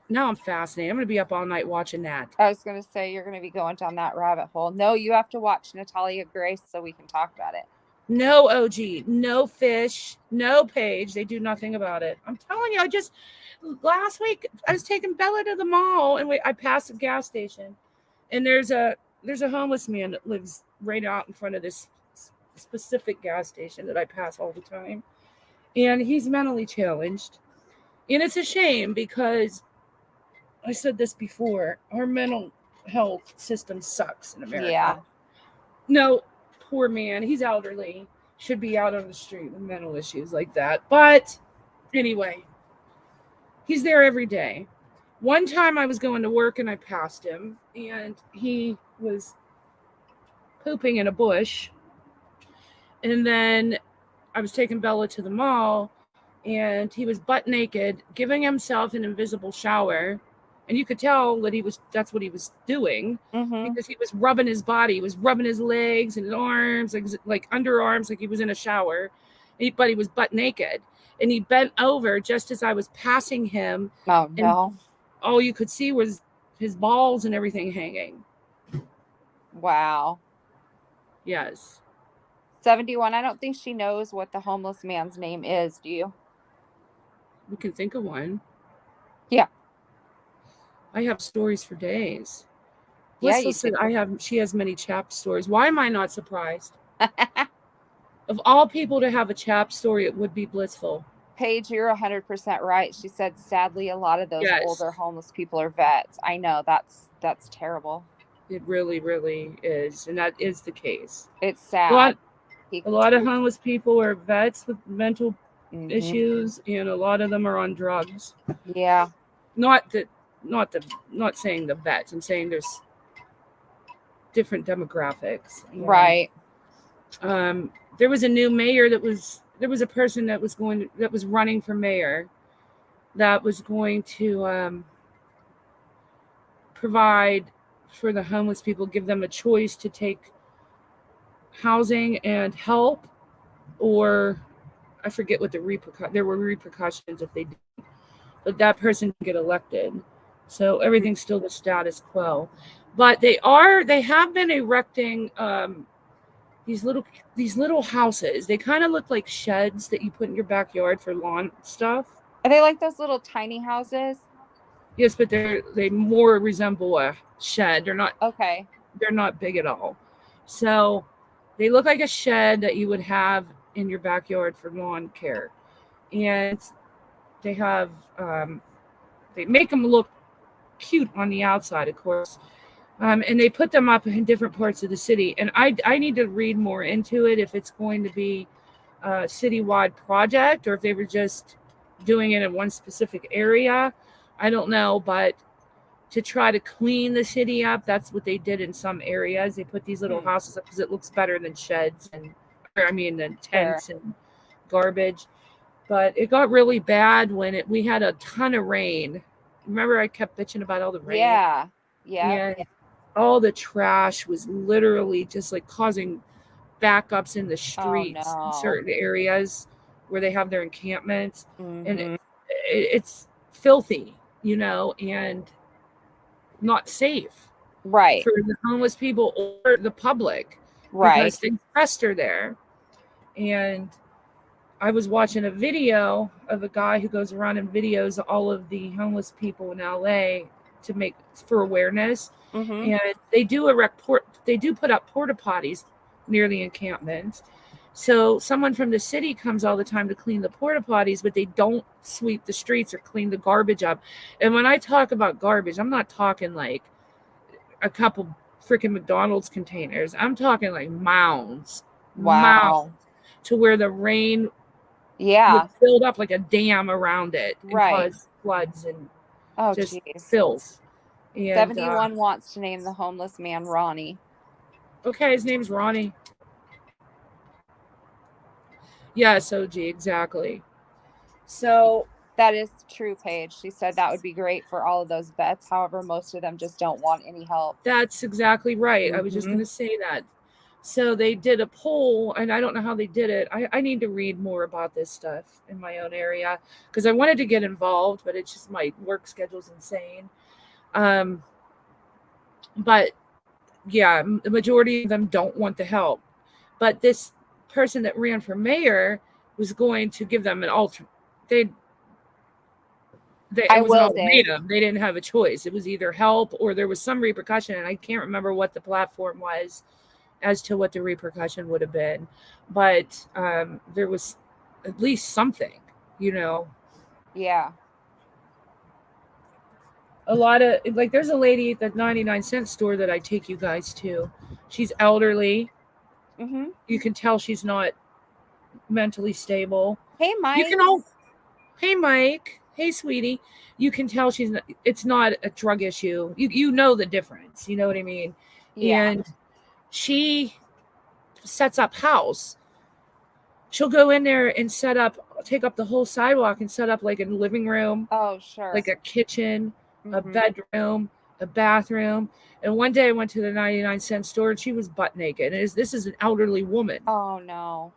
[SPEAKER 2] Now I'm fascinated. I'm going to be up all night watching that.
[SPEAKER 1] I was going to say, you're going to be going down that rabbit hole. No, you have to watch Natalia Grace so we can talk about it.
[SPEAKER 2] No OG, no Fish, no Page. They do nothing about it. I'm telling you, last week I was taking Bella to the mall and I passed a gas station, and there's a homeless man that lives right out in front of this specific gas station that I pass all the time. And he's mentally challenged. And it's a shame because I said this before, our mental health system sucks in America.
[SPEAKER 1] Yeah.
[SPEAKER 2] No, poor man, he's elderly, should be out on the street with mental issues like that. But anyway, he's there every day. One time I was going to work and I passed him and he was pooping in a bush. And then I was taking Bella to the mall and he was butt naked, giving himself an invisible shower. And you could tell that that's what he was doing because he was rubbing his body. He was rubbing his legs and his arms, like underarms, like he was in a shower. But he was butt naked. And he bent over just as I was passing him.
[SPEAKER 1] Oh, no.
[SPEAKER 2] All you could see was his balls and everything hanging.
[SPEAKER 1] Wow.
[SPEAKER 2] Yes.
[SPEAKER 1] 71, I don't think she knows what the homeless man's name is. Do you?
[SPEAKER 2] We can think of one.
[SPEAKER 1] Yeah.
[SPEAKER 2] I have stories for days.
[SPEAKER 1] Yeah,
[SPEAKER 2] Blissful said she has many chap stories. Why am I not surprised? Of all people to have a chap story, it would be Blissful.
[SPEAKER 1] Paige, you're 100% right. She said, sadly, a lot of those older homeless people are vets. I know that's terrible.
[SPEAKER 2] It really, really is, and that is the case.
[SPEAKER 1] It's
[SPEAKER 2] A lot,
[SPEAKER 1] sad. He,
[SPEAKER 2] a lot of homeless people are vets with mental
[SPEAKER 1] Mhm.
[SPEAKER 2] issues, and a lot of them are on drugs.
[SPEAKER 1] Yeah.
[SPEAKER 2] Not that, not saying the vets. I'm saying there's different demographics. And
[SPEAKER 1] Right.
[SPEAKER 2] there was a new mayor there was a person that was running for mayor that was going to provide for the homeless people, give them a choice to take housing and help, or I forget what there were repercussions if they did, but that person didn't get elected. So everything's still the status quo. But they have been erecting these little houses. They kind of look like sheds that you put in your backyard for lawn stuff.
[SPEAKER 1] Are they like those little tiny houses?
[SPEAKER 2] Yes, but they more resemble a shed.
[SPEAKER 1] Okay.
[SPEAKER 2] They're not big at all. So they look like a shed that you would have in your backyard for lawn care. And they have they make them look cute on the outside, of course. And they put them up in different parts of the city. And I need to read more into it, if it's going to be a citywide project or if they were just doing it in one specific area. I don't know, but to try to clean the city up, that's what they did in some areas. They put these little houses up because it looks better than sheds than
[SPEAKER 1] Sure.
[SPEAKER 2] tents and garbage. But it got really bad when we had a ton of rain. Remember, I kept bitching about all the rain?
[SPEAKER 1] Yeah. Yep.
[SPEAKER 2] And all the trash was literally just like causing backups in the
[SPEAKER 1] Oh
[SPEAKER 2] streets in
[SPEAKER 1] no.
[SPEAKER 2] certain areas where they have their encampments. And
[SPEAKER 1] Mhm.
[SPEAKER 2] it's filthy, and not safe
[SPEAKER 1] Right.
[SPEAKER 2] for the homeless people or the public
[SPEAKER 1] Right.
[SPEAKER 2] because things fester there. And I was watching a video of a guy who goes around and videos all of the homeless people in LA to make for awareness.
[SPEAKER 1] Mhm.
[SPEAKER 2] And they do put up porta potties near the encampment. So someone from the city comes all the time to clean the porta potties, but they don't sweep the streets or clean the garbage up. And when I talk about garbage, I'm not talking like a couple freaking McDonald's containers. I'm talking like mounds
[SPEAKER 1] Wow.
[SPEAKER 2] to where the rain would
[SPEAKER 1] Yeah.
[SPEAKER 2] build up like a dam around it and
[SPEAKER 1] Right.
[SPEAKER 2] cause floods and
[SPEAKER 1] Oh
[SPEAKER 2] just
[SPEAKER 1] geez.
[SPEAKER 2] filth. And
[SPEAKER 1] 71 wants to name the homeless man Ronnie.
[SPEAKER 2] okay, his name's Ronnie. Yes, OG, exactly. So
[SPEAKER 1] That is true, Paige. She said that would be great for all of those vets. However, most of them just don't want any help.
[SPEAKER 2] that's exactly right. I was just going
[SPEAKER 1] Mhm.
[SPEAKER 2] to say that. So they did a poll, and I don't know how they did it. I need to read more about this stuff in my own area because I wanted to get involved, but it's just my work schedule's insane. But yeah, the majority of them don't want the help. But this person that ran for mayor was going to give them an they
[SPEAKER 1] I
[SPEAKER 2] it was an
[SPEAKER 1] will, Dave.
[SPEAKER 2] ultimatum. They didn't have a choice. It was either help or there was some repercussion, and I can't remember what the platform was as to what the repercussion would have been. But there was at least something, you know.
[SPEAKER 1] Yeah.
[SPEAKER 2] A lot of like, there's a lady at the 99-cent store that I take you guys to. She's elderly.
[SPEAKER 1] Mhm.
[SPEAKER 2] You can tell she's not mentally stable.
[SPEAKER 1] Hey,
[SPEAKER 2] You
[SPEAKER 1] Mike.
[SPEAKER 2] can all, hey Mike, hey sweetie. You can tell it's not a drug issue. You know the difference. You know what I mean?
[SPEAKER 1] Yeah.
[SPEAKER 2] And she sets up house. She'll go in there and take up the whole sidewalk and set up like a living room,
[SPEAKER 1] Oh, sure.
[SPEAKER 2] like a kitchen, a
[SPEAKER 1] Mhm.
[SPEAKER 2] bedroom, a bathroom. And one day I went to the 99-cent store and she was butt naked. And this is an elderly woman.
[SPEAKER 1] Oh no.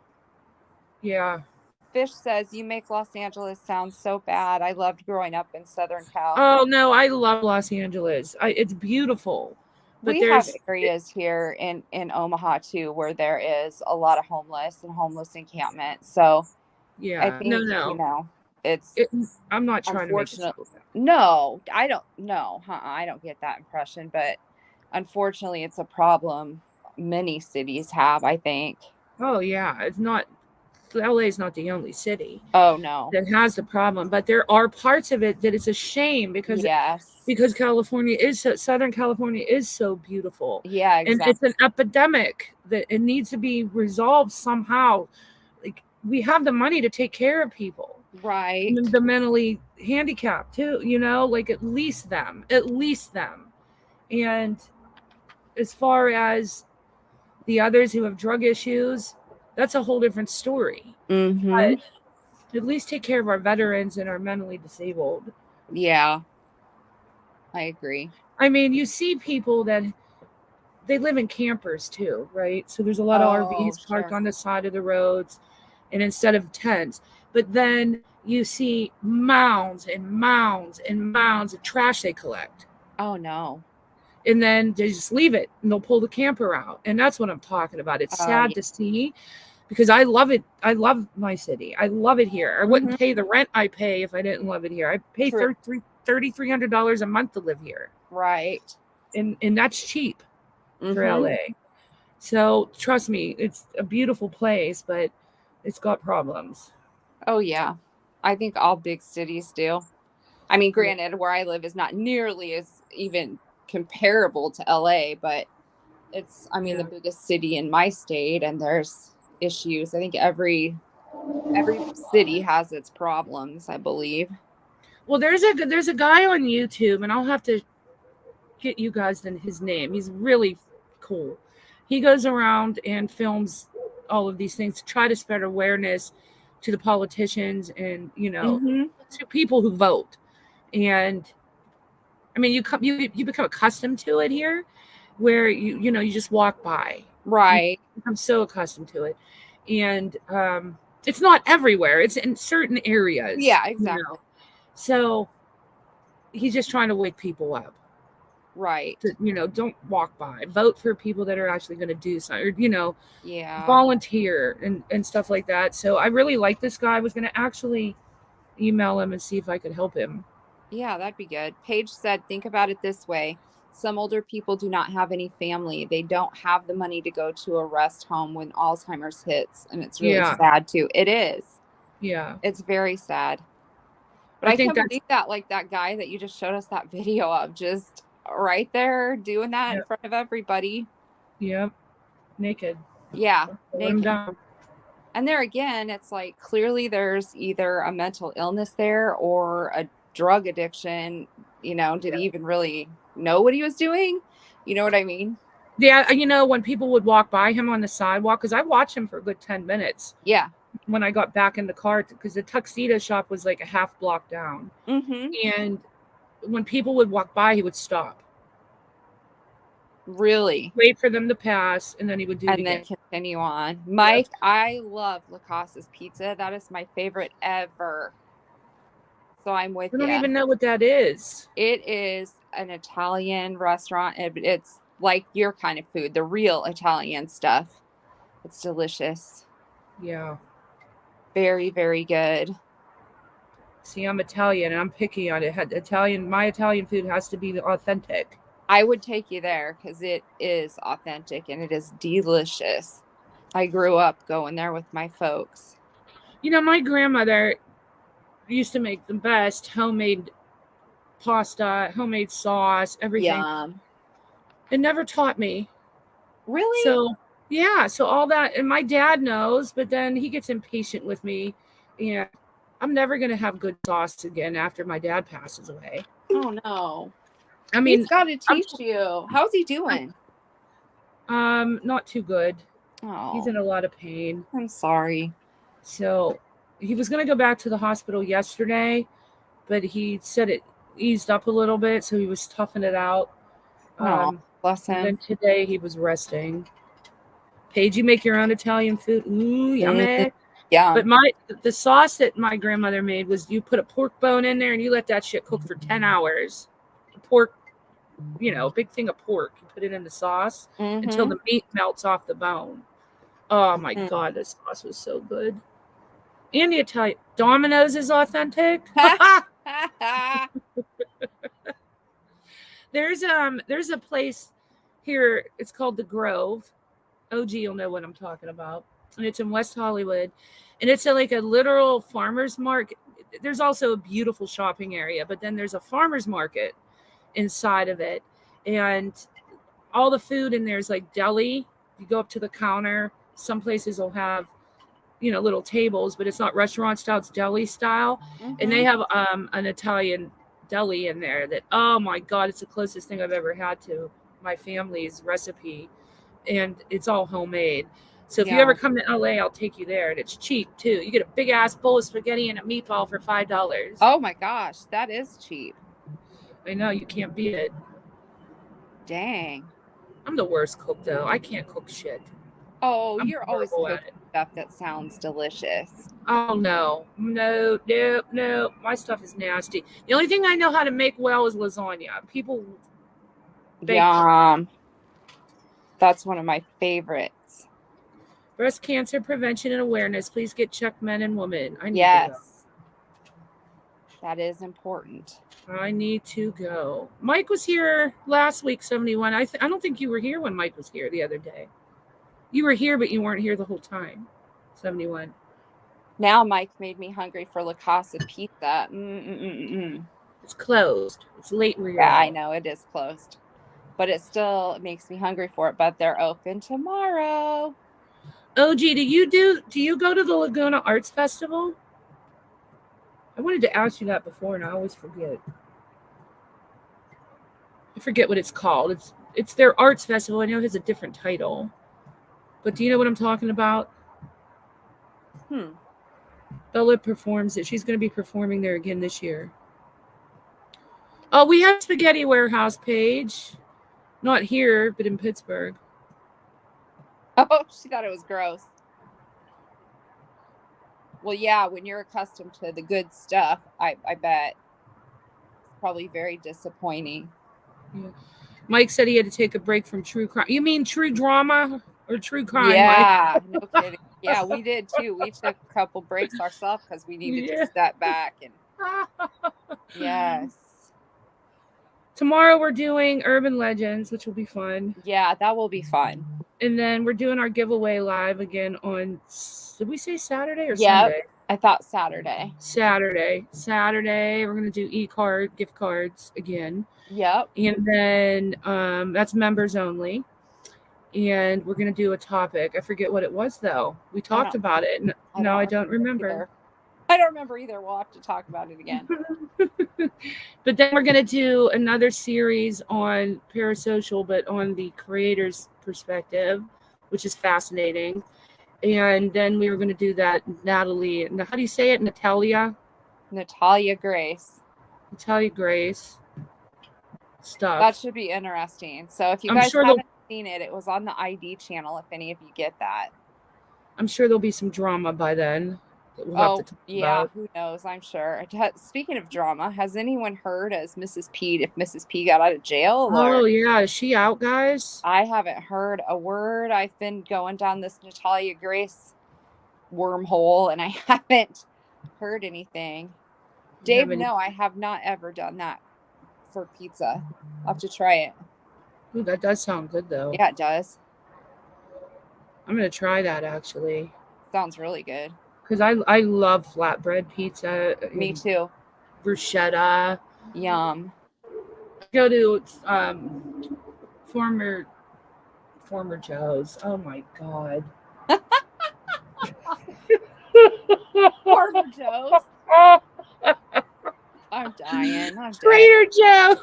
[SPEAKER 2] Yeah.
[SPEAKER 1] Fish says you make Los Angeles sound so bad. I loved growing up in Southern Cal.
[SPEAKER 2] Oh no, I love Los Angeles. It's beautiful. But
[SPEAKER 1] We have areas here in Omaha too where there is a lot of homeless and homeless encampments. So I think,
[SPEAKER 2] no.
[SPEAKER 1] it's
[SPEAKER 2] I'm not trying to make it
[SPEAKER 1] unfortunate.
[SPEAKER 2] so bad.
[SPEAKER 1] No, I don't know. I don't get that impression, but unfortunately it's a problem many cities have, I think.
[SPEAKER 2] Oh yeah, it's not LA is not the only city
[SPEAKER 1] Oh no.
[SPEAKER 2] that has the problem, but there are parts of it that it's a shame because
[SPEAKER 1] Yes.
[SPEAKER 2] Southern California is so beautiful.
[SPEAKER 1] Yeah,
[SPEAKER 2] And it's
[SPEAKER 1] exactly.
[SPEAKER 2] an epidemic that it needs to be resolved somehow. Like, we have the money to take care of people.
[SPEAKER 1] Right.
[SPEAKER 2] And the mentally handicapped too, like at least them. And as far as the others who have drug issues, that's a whole different story.
[SPEAKER 1] Mm-hmm.
[SPEAKER 2] But at least take care of our veterans and our mentally disabled.
[SPEAKER 1] Yeah. I agree.
[SPEAKER 2] I mean, you see people that they live in campers too, right? So there's a lot of
[SPEAKER 1] Oh,
[SPEAKER 2] RVs parked
[SPEAKER 1] sure.
[SPEAKER 2] on the side of the roads and instead of tents. But then you see mounds and mounds and mounds of trash they collect.
[SPEAKER 1] Oh no.
[SPEAKER 2] And then they just leave it and they'll pull the camper out. And that's what I'm talking about. It's
[SPEAKER 1] Oh
[SPEAKER 2] sad
[SPEAKER 1] yeah.
[SPEAKER 2] to see because I love it. I love my city. I love it here. I
[SPEAKER 1] Mm-hmm.
[SPEAKER 2] wouldn't pay the rent I pay if I didn't love it here. I pay
[SPEAKER 1] True.
[SPEAKER 2] $3,300 a month to live here.
[SPEAKER 1] Right.
[SPEAKER 2] And that's cheap for
[SPEAKER 1] Mm-hmm.
[SPEAKER 2] LA. So trust me, it's a beautiful place, but it's got problems.
[SPEAKER 1] Oh yeah. I think all big cities do. I mean, granted, where I live is not nearly as even comparable to LA, but it's, I mean, the
[SPEAKER 2] Yeah.
[SPEAKER 1] biggest city in my state, and there's issues. I think every city has its problems, I believe.
[SPEAKER 2] Well, there's a guy on YouTube, and I'll have to get you guys his name. He's really cool. He goes around and films all of these things to try to spread awareness to the politicians and
[SPEAKER 1] Mm-hmm.
[SPEAKER 2] to people who vote. And I mean, you become accustomed to it here, where you just walk by. You
[SPEAKER 1] Right.
[SPEAKER 2] become so accustomed to it, and it's not everywhere. It's in certain areas.
[SPEAKER 1] Yeah, exactly.
[SPEAKER 2] So he's just trying to wake people up.
[SPEAKER 1] Right.
[SPEAKER 2] Don't walk by. Vote for people that are actually going to do something, or
[SPEAKER 1] Yeah.
[SPEAKER 2] volunteer and stuff like that. So I really like this guy. I was going to actually email him and see if I could help him.
[SPEAKER 1] Yeah, that'd be good. Paige said, think about it this way. Some older people do not have any family. They don't have the money to go to a rest home when Alzheimer's hits. And it's really
[SPEAKER 2] Yeah.
[SPEAKER 1] sad too. It is.
[SPEAKER 2] Yeah.
[SPEAKER 1] It's very sad. But I
[SPEAKER 2] think
[SPEAKER 1] can't believe that, like that guy that you just showed us that video of, just right there doing that in front of everybody.
[SPEAKER 2] Yep. Naked.
[SPEAKER 1] Yeah.
[SPEAKER 2] Let him down.
[SPEAKER 1] And there again, it's like clearly there's either a mental illness there or a drug addiction. Did he even really know what he was doing? You know what I mean?
[SPEAKER 2] Yeah, when people would walk by him on the sidewalk, because I watched him for a good 10 minutes.
[SPEAKER 1] Yeah.
[SPEAKER 2] When I got back in the car, because the tuxedo shop was like a half block down.
[SPEAKER 1] Mm-hmm.
[SPEAKER 2] And when people would walk by, he would stop.
[SPEAKER 1] Really?
[SPEAKER 2] Wait for them to pass, and then he would do it again.
[SPEAKER 1] And then continue on. Mike, yep. I love La Casa's pizza. That is my favorite ever. So I'm with you.
[SPEAKER 2] I don't even know what that is.
[SPEAKER 1] It is an Italian restaurant. It's like your kind of food, the real Italian stuff. It's delicious.
[SPEAKER 2] Yeah.
[SPEAKER 1] Very, very good.
[SPEAKER 2] See, I'm Italian and I'm picky on it. My Italian food has to be authentic.
[SPEAKER 1] I would take you there because it is authentic and it is delicious. I grew up going there with my folks.
[SPEAKER 2] My grandmother used to make the best homemade pasta, homemade sauce, everything.
[SPEAKER 1] Yum.
[SPEAKER 2] It never taught me.
[SPEAKER 1] Really?
[SPEAKER 2] So, yeah. So all that, and my dad knows, but then he gets impatient with me. And I'm never going to have good sauce again after my dad passes away.
[SPEAKER 1] Oh, no.
[SPEAKER 2] I mean,
[SPEAKER 1] he's got to teach you. How's he doing?
[SPEAKER 2] Not too good.
[SPEAKER 1] Oh.
[SPEAKER 2] He's in a lot of pain.
[SPEAKER 1] I'm sorry.
[SPEAKER 2] So he was going to go back to the hospital yesterday, but he said it eased up a little bit, so he was toughing it out.
[SPEAKER 1] Bless him.
[SPEAKER 2] And then today he was resting. Paige, you make your own Italian food. Ooh, yummy.
[SPEAKER 1] Yeah.
[SPEAKER 2] But the sauce that my grandmother made was you put a pork bone in there and you let that shit cook for 10 hours. Pork, big thing of pork. You put it in the sauce until the meat melts off the bone. Oh my God, this sauce was so good. And the Italian Domino's is authentic. There's a place here. It's called the Grove. OG, you'll know what I'm talking about. and it's in West Hollywood, and it's like a literal farmer's market. There's also a beautiful shopping area, but then there's a farmer's market inside of it, and all the food in there is like deli. You go up to the counter. Some places will have, little tables, but it's not restaurant style, it's deli style. And they have an Italian deli in there that, oh my God, it's the closest thing I've ever had to my family's recipe. And it's all homemade. So if you ever come to LA, I'll take you there. And it's cheap too. You get a big ass bowl of spaghetti and a meatball for $5.
[SPEAKER 1] Oh my gosh, that is cheap.
[SPEAKER 2] I know, you can't beat it.
[SPEAKER 1] Dang.
[SPEAKER 2] I'm the worst cook though. I can't cook shit.
[SPEAKER 1] Oh,
[SPEAKER 2] I'm
[SPEAKER 1] you're always
[SPEAKER 2] horrible
[SPEAKER 1] cooking stuff that sounds delicious.
[SPEAKER 2] Oh no. My stuff is nasty. The only thing I know how to make well is lasagna. People
[SPEAKER 1] Yum. That's one of my favorites.
[SPEAKER 2] Breast cancer prevention and awareness. Please get checked, men and women. I need to go.
[SPEAKER 1] That is important.
[SPEAKER 2] I need to go. Mike was here last week, 71. I don't think you were here when Mike was here the other day. You were here, but you weren't here the whole time. 71.
[SPEAKER 1] Now Mike made me hungry for La Casa Pizza.
[SPEAKER 2] It's closed. It's late where you're
[SPEAKER 1] Yeah,
[SPEAKER 2] at.
[SPEAKER 1] I know it is closed. But it still makes me hungry for it. But they're open tomorrow.
[SPEAKER 2] OG, do you go to the Laguna Arts Festival? I wanted to ask you that before, and I always forget. I forget what it's called. It's their arts festival. I know it has a different title. But do you know what I'm talking about? Bella performs it. She's going to be performing there again this year. Oh, we have Spaghetti Warehouse page. Not here, but in Pittsburgh.
[SPEAKER 1] Oh, she thought it was gross. Well, yeah, when you're accustomed to the good stuff, I bet it's probably very disappointing.
[SPEAKER 2] Yeah. Mike said he had to take a break from true crime. You mean true drama or true crime?
[SPEAKER 1] Yeah,
[SPEAKER 2] Mike?
[SPEAKER 1] no kidding. Yeah, we did too. We took a couple breaks ourselves because we needed to step back. And yes.
[SPEAKER 2] Tomorrow we're doing Urban Legends, which will be fun.
[SPEAKER 1] Yeah, that will be fun.
[SPEAKER 2] And then we're doing our giveaway live again on, did we say Saturday or Sunday?
[SPEAKER 1] I thought Saturday.
[SPEAKER 2] Saturday. We're going to do e-card, gift cards again.
[SPEAKER 1] Yep.
[SPEAKER 2] And then that's members only. And we're going to do a topic. I forget what it was, though. We talked about it. No, I don't remember.
[SPEAKER 1] I don't remember either. We'll have to talk about it again.
[SPEAKER 2] But then we're going to do another series on parasocial, but on the creator's perspective, which is fascinating. And then we were going to do that Natalia. How do you say it? Natalia
[SPEAKER 1] Grace.
[SPEAKER 2] Natalia Grace stuff.
[SPEAKER 1] That should be interesting. So if you guys haven't seen it, it was on the ID channel, if any of you get that.
[SPEAKER 2] I'm sure there'll be some drama by then. We'll have to talk about.
[SPEAKER 1] Who knows? I'm sure. Speaking of drama, has anyone heard if Mrs. P got out of jail?
[SPEAKER 2] Oh, yeah. Is she out, guys?
[SPEAKER 1] I haven't heard a word. I've been going down this Natalia Grace wormhole, and I haven't heard anything. Dave, no, I have not ever done that for pizza. I'll have to try it.
[SPEAKER 2] Ooh, that does sound good, though.
[SPEAKER 1] Yeah, it does.
[SPEAKER 2] I'm going to try that, actually.
[SPEAKER 1] Sounds really good.
[SPEAKER 2] Because I love flatbread pizza.
[SPEAKER 1] Me too.
[SPEAKER 2] Bruschetta.
[SPEAKER 1] Yum.
[SPEAKER 2] I go to former Joe's. Oh my God.
[SPEAKER 1] Former Joe's. I'm dying. I'm
[SPEAKER 2] Trader Joe's.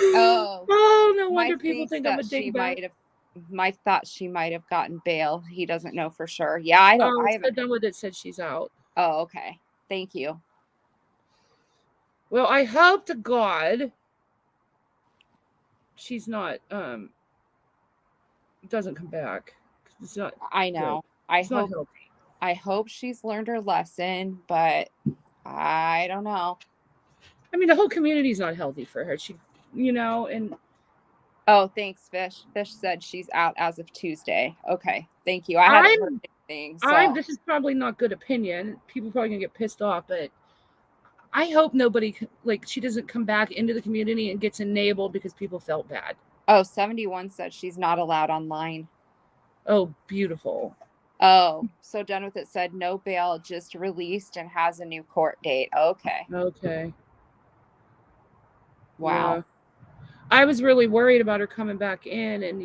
[SPEAKER 2] Oh, no wonder people think I'm a dingbat.
[SPEAKER 1] Mike thought she might have gotten bail. He doesn't know for sure. Yeah, I don't. I haven't
[SPEAKER 2] done with it. Said she's out.
[SPEAKER 1] Oh, okay. Thank you.
[SPEAKER 2] Well, I hope to God she's not. Doesn't come back. It's not.
[SPEAKER 1] I know.
[SPEAKER 2] Good.
[SPEAKER 1] I hope she's learned her lesson, but I don't know.
[SPEAKER 2] I mean, the whole community's not healthy for her. She, and.
[SPEAKER 1] Oh, thanks, Fish. Fish said she's out as of Tuesday. Okay, thank you. I haven't heard anything. So.
[SPEAKER 2] This is probably not good opinion. People probably gonna get pissed off, but I hope nobody she doesn't come back into the community and gets enabled because people felt bad.
[SPEAKER 1] Oh, 71 said she's not allowed online.
[SPEAKER 2] Oh, beautiful.
[SPEAKER 1] Oh, so Done With It said no bail, just released and has a new court date. Okay.
[SPEAKER 2] Okay.
[SPEAKER 1] Wow.
[SPEAKER 2] Yeah. I was really worried about her coming back in, and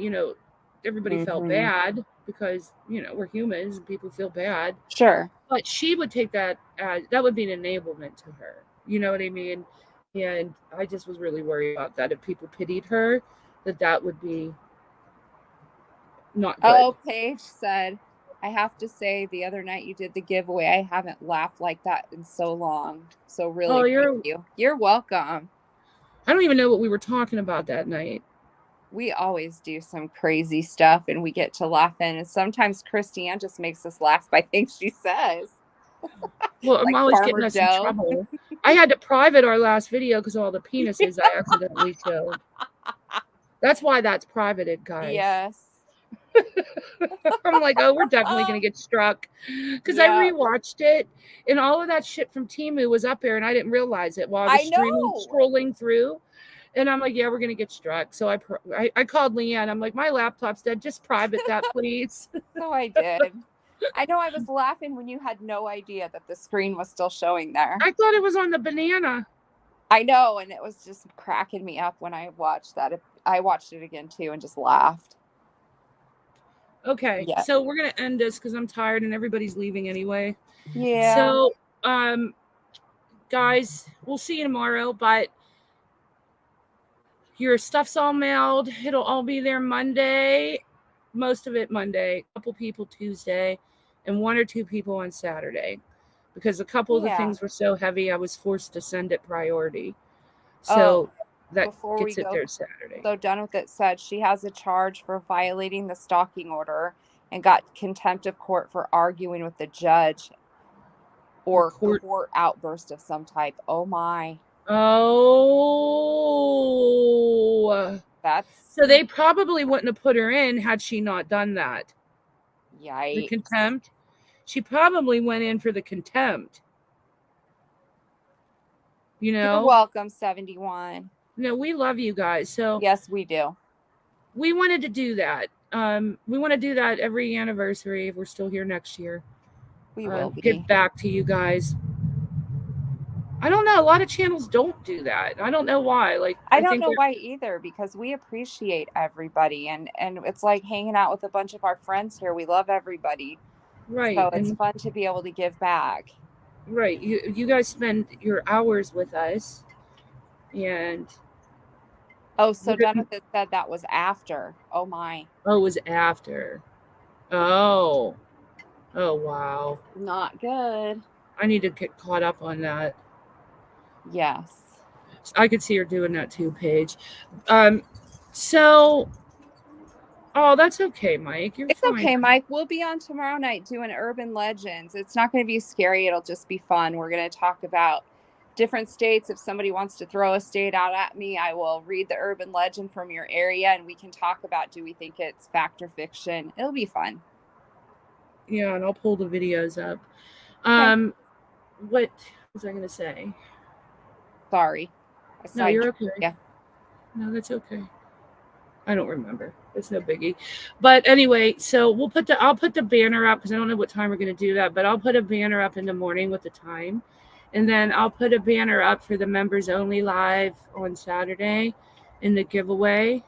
[SPEAKER 2] everybody felt
[SPEAKER 1] Mhm.
[SPEAKER 2] bad because we're humans and people feel bad.
[SPEAKER 1] Sure.
[SPEAKER 2] But she would take that as that would be an enablement to her. You know what I mean? And I just was really worried about that. If people pitied her, that would be not good.
[SPEAKER 1] Oh, Paige said, I have to say, the other night you did the giveaway. I haven't laughed like that in so long. So
[SPEAKER 2] Oh,
[SPEAKER 1] really, thank you. You're welcome.
[SPEAKER 2] I don't even know what we were talking about that night.
[SPEAKER 1] We always do some crazy stuff and we get to laugh in. And sometimes Christiane just makes us laugh by things she says.
[SPEAKER 2] Well, I'm
[SPEAKER 1] Like
[SPEAKER 2] always
[SPEAKER 1] Farmer
[SPEAKER 2] getting us in
[SPEAKER 1] Joe.
[SPEAKER 2] trouble. I had to private our last video because of all the penises I accidentally showed. That's why that's privated, guys.
[SPEAKER 1] Yes.
[SPEAKER 2] I'm like, oh, we're definitely going to get struck. Because I
[SPEAKER 1] Yeah.
[SPEAKER 2] rewatched it, and all of that shit from Temu was up there, and I didn't realize it while I was
[SPEAKER 1] I know.
[SPEAKER 2] scrolling through. And I'm like, yeah, we're going to get struck. So I called Leanne. I'm like, my laptop's dead. Just private that, please.
[SPEAKER 1] So I did. I know I was laughing when you had no idea that the screen was still showing there.
[SPEAKER 2] I thought it was on the banana.
[SPEAKER 1] I know, and it was just cracking me up when I watched that. I watched it again too and just laughed.
[SPEAKER 2] Okay,
[SPEAKER 1] Yeah.
[SPEAKER 2] so we're going to end this because I'm tired and everybody's leaving anyway.
[SPEAKER 1] Yeah.
[SPEAKER 2] So, guys, we'll see you tomorrow, but your stuff's all mailed. It'll all be there Monday. Most of it Monday. A couple people Tuesday, and 1 or 2 people on Saturday. Because a couple of the things were so heavy, I was forced to send it priority. So that gets it there Saturday.
[SPEAKER 1] So Done With It said she has a charge for violating the stalking order and got contempt of court for arguing with the judge or court outburst of some type. Oh my.
[SPEAKER 2] Oh.
[SPEAKER 1] That's
[SPEAKER 2] so they probably wouldn't have put her in had she not done that.
[SPEAKER 1] Yikes.
[SPEAKER 2] The contempt. She probably went in for the contempt.
[SPEAKER 1] You're welcome, 71.
[SPEAKER 2] No, we love you guys. So
[SPEAKER 1] yes, we do.
[SPEAKER 2] We wanted to do that. We want to do that every anniversary if we're still here next year.
[SPEAKER 1] We will
[SPEAKER 2] get back to you guys. I don't know. A lot of channels don't do that. I don't know why. Like
[SPEAKER 1] I don't know why either, because we appreciate everybody and it's like hanging out with a bunch of our friends here. We love everybody.
[SPEAKER 2] Right.
[SPEAKER 1] So it's fun to be able to give back.
[SPEAKER 2] Right. You guys spend your hours with us. And
[SPEAKER 1] so Done With It said that was after. Oh my.
[SPEAKER 2] Oh, it was after. Oh. Oh wow.
[SPEAKER 1] Not good.
[SPEAKER 2] I need to get caught up on that.
[SPEAKER 1] Yes.
[SPEAKER 2] I could see her doing that too, Paige. So that's okay, Mike. You're fine.
[SPEAKER 1] Okay, Mike. We'll be on tomorrow night doing urban legends. It's not going to be scary. It'll just be fun. We're going to talk about different states. If somebody wants to throw a state out at me, I will read the urban legend from your area and we can talk about, do we think it's fact or fiction? It'll be fun.
[SPEAKER 2] Yeah, and I'll pull the videos up. Okay. What was I going to say?
[SPEAKER 1] Sorry.
[SPEAKER 2] No, you're okay. Yeah. No, that's okay. I don't remember. It's no biggie. But anyway, so I'll put the banner up because I don't know what time we're going to do that, but I'll put a banner up in the morning with the time. And then I'll put a banner up for the members only live on Saturday in the giveaway.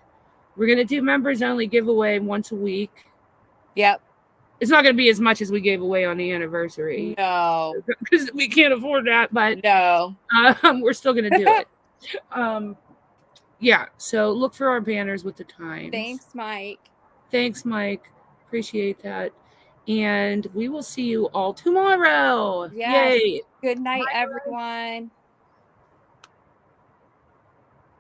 [SPEAKER 2] We're going to do members only giveaway once a week.
[SPEAKER 1] Yep.
[SPEAKER 2] It's not going to be as much as we gave away on the anniversary.
[SPEAKER 1] No.
[SPEAKER 2] Because we can't afford that, but
[SPEAKER 1] no.
[SPEAKER 2] We're still going to do it. Yeah, so look for our banners with the times.
[SPEAKER 1] Thanks, Mike.
[SPEAKER 2] Appreciate that. And we will see you all tomorrow.
[SPEAKER 1] Yes.
[SPEAKER 2] Yay.
[SPEAKER 1] Good night, everyone.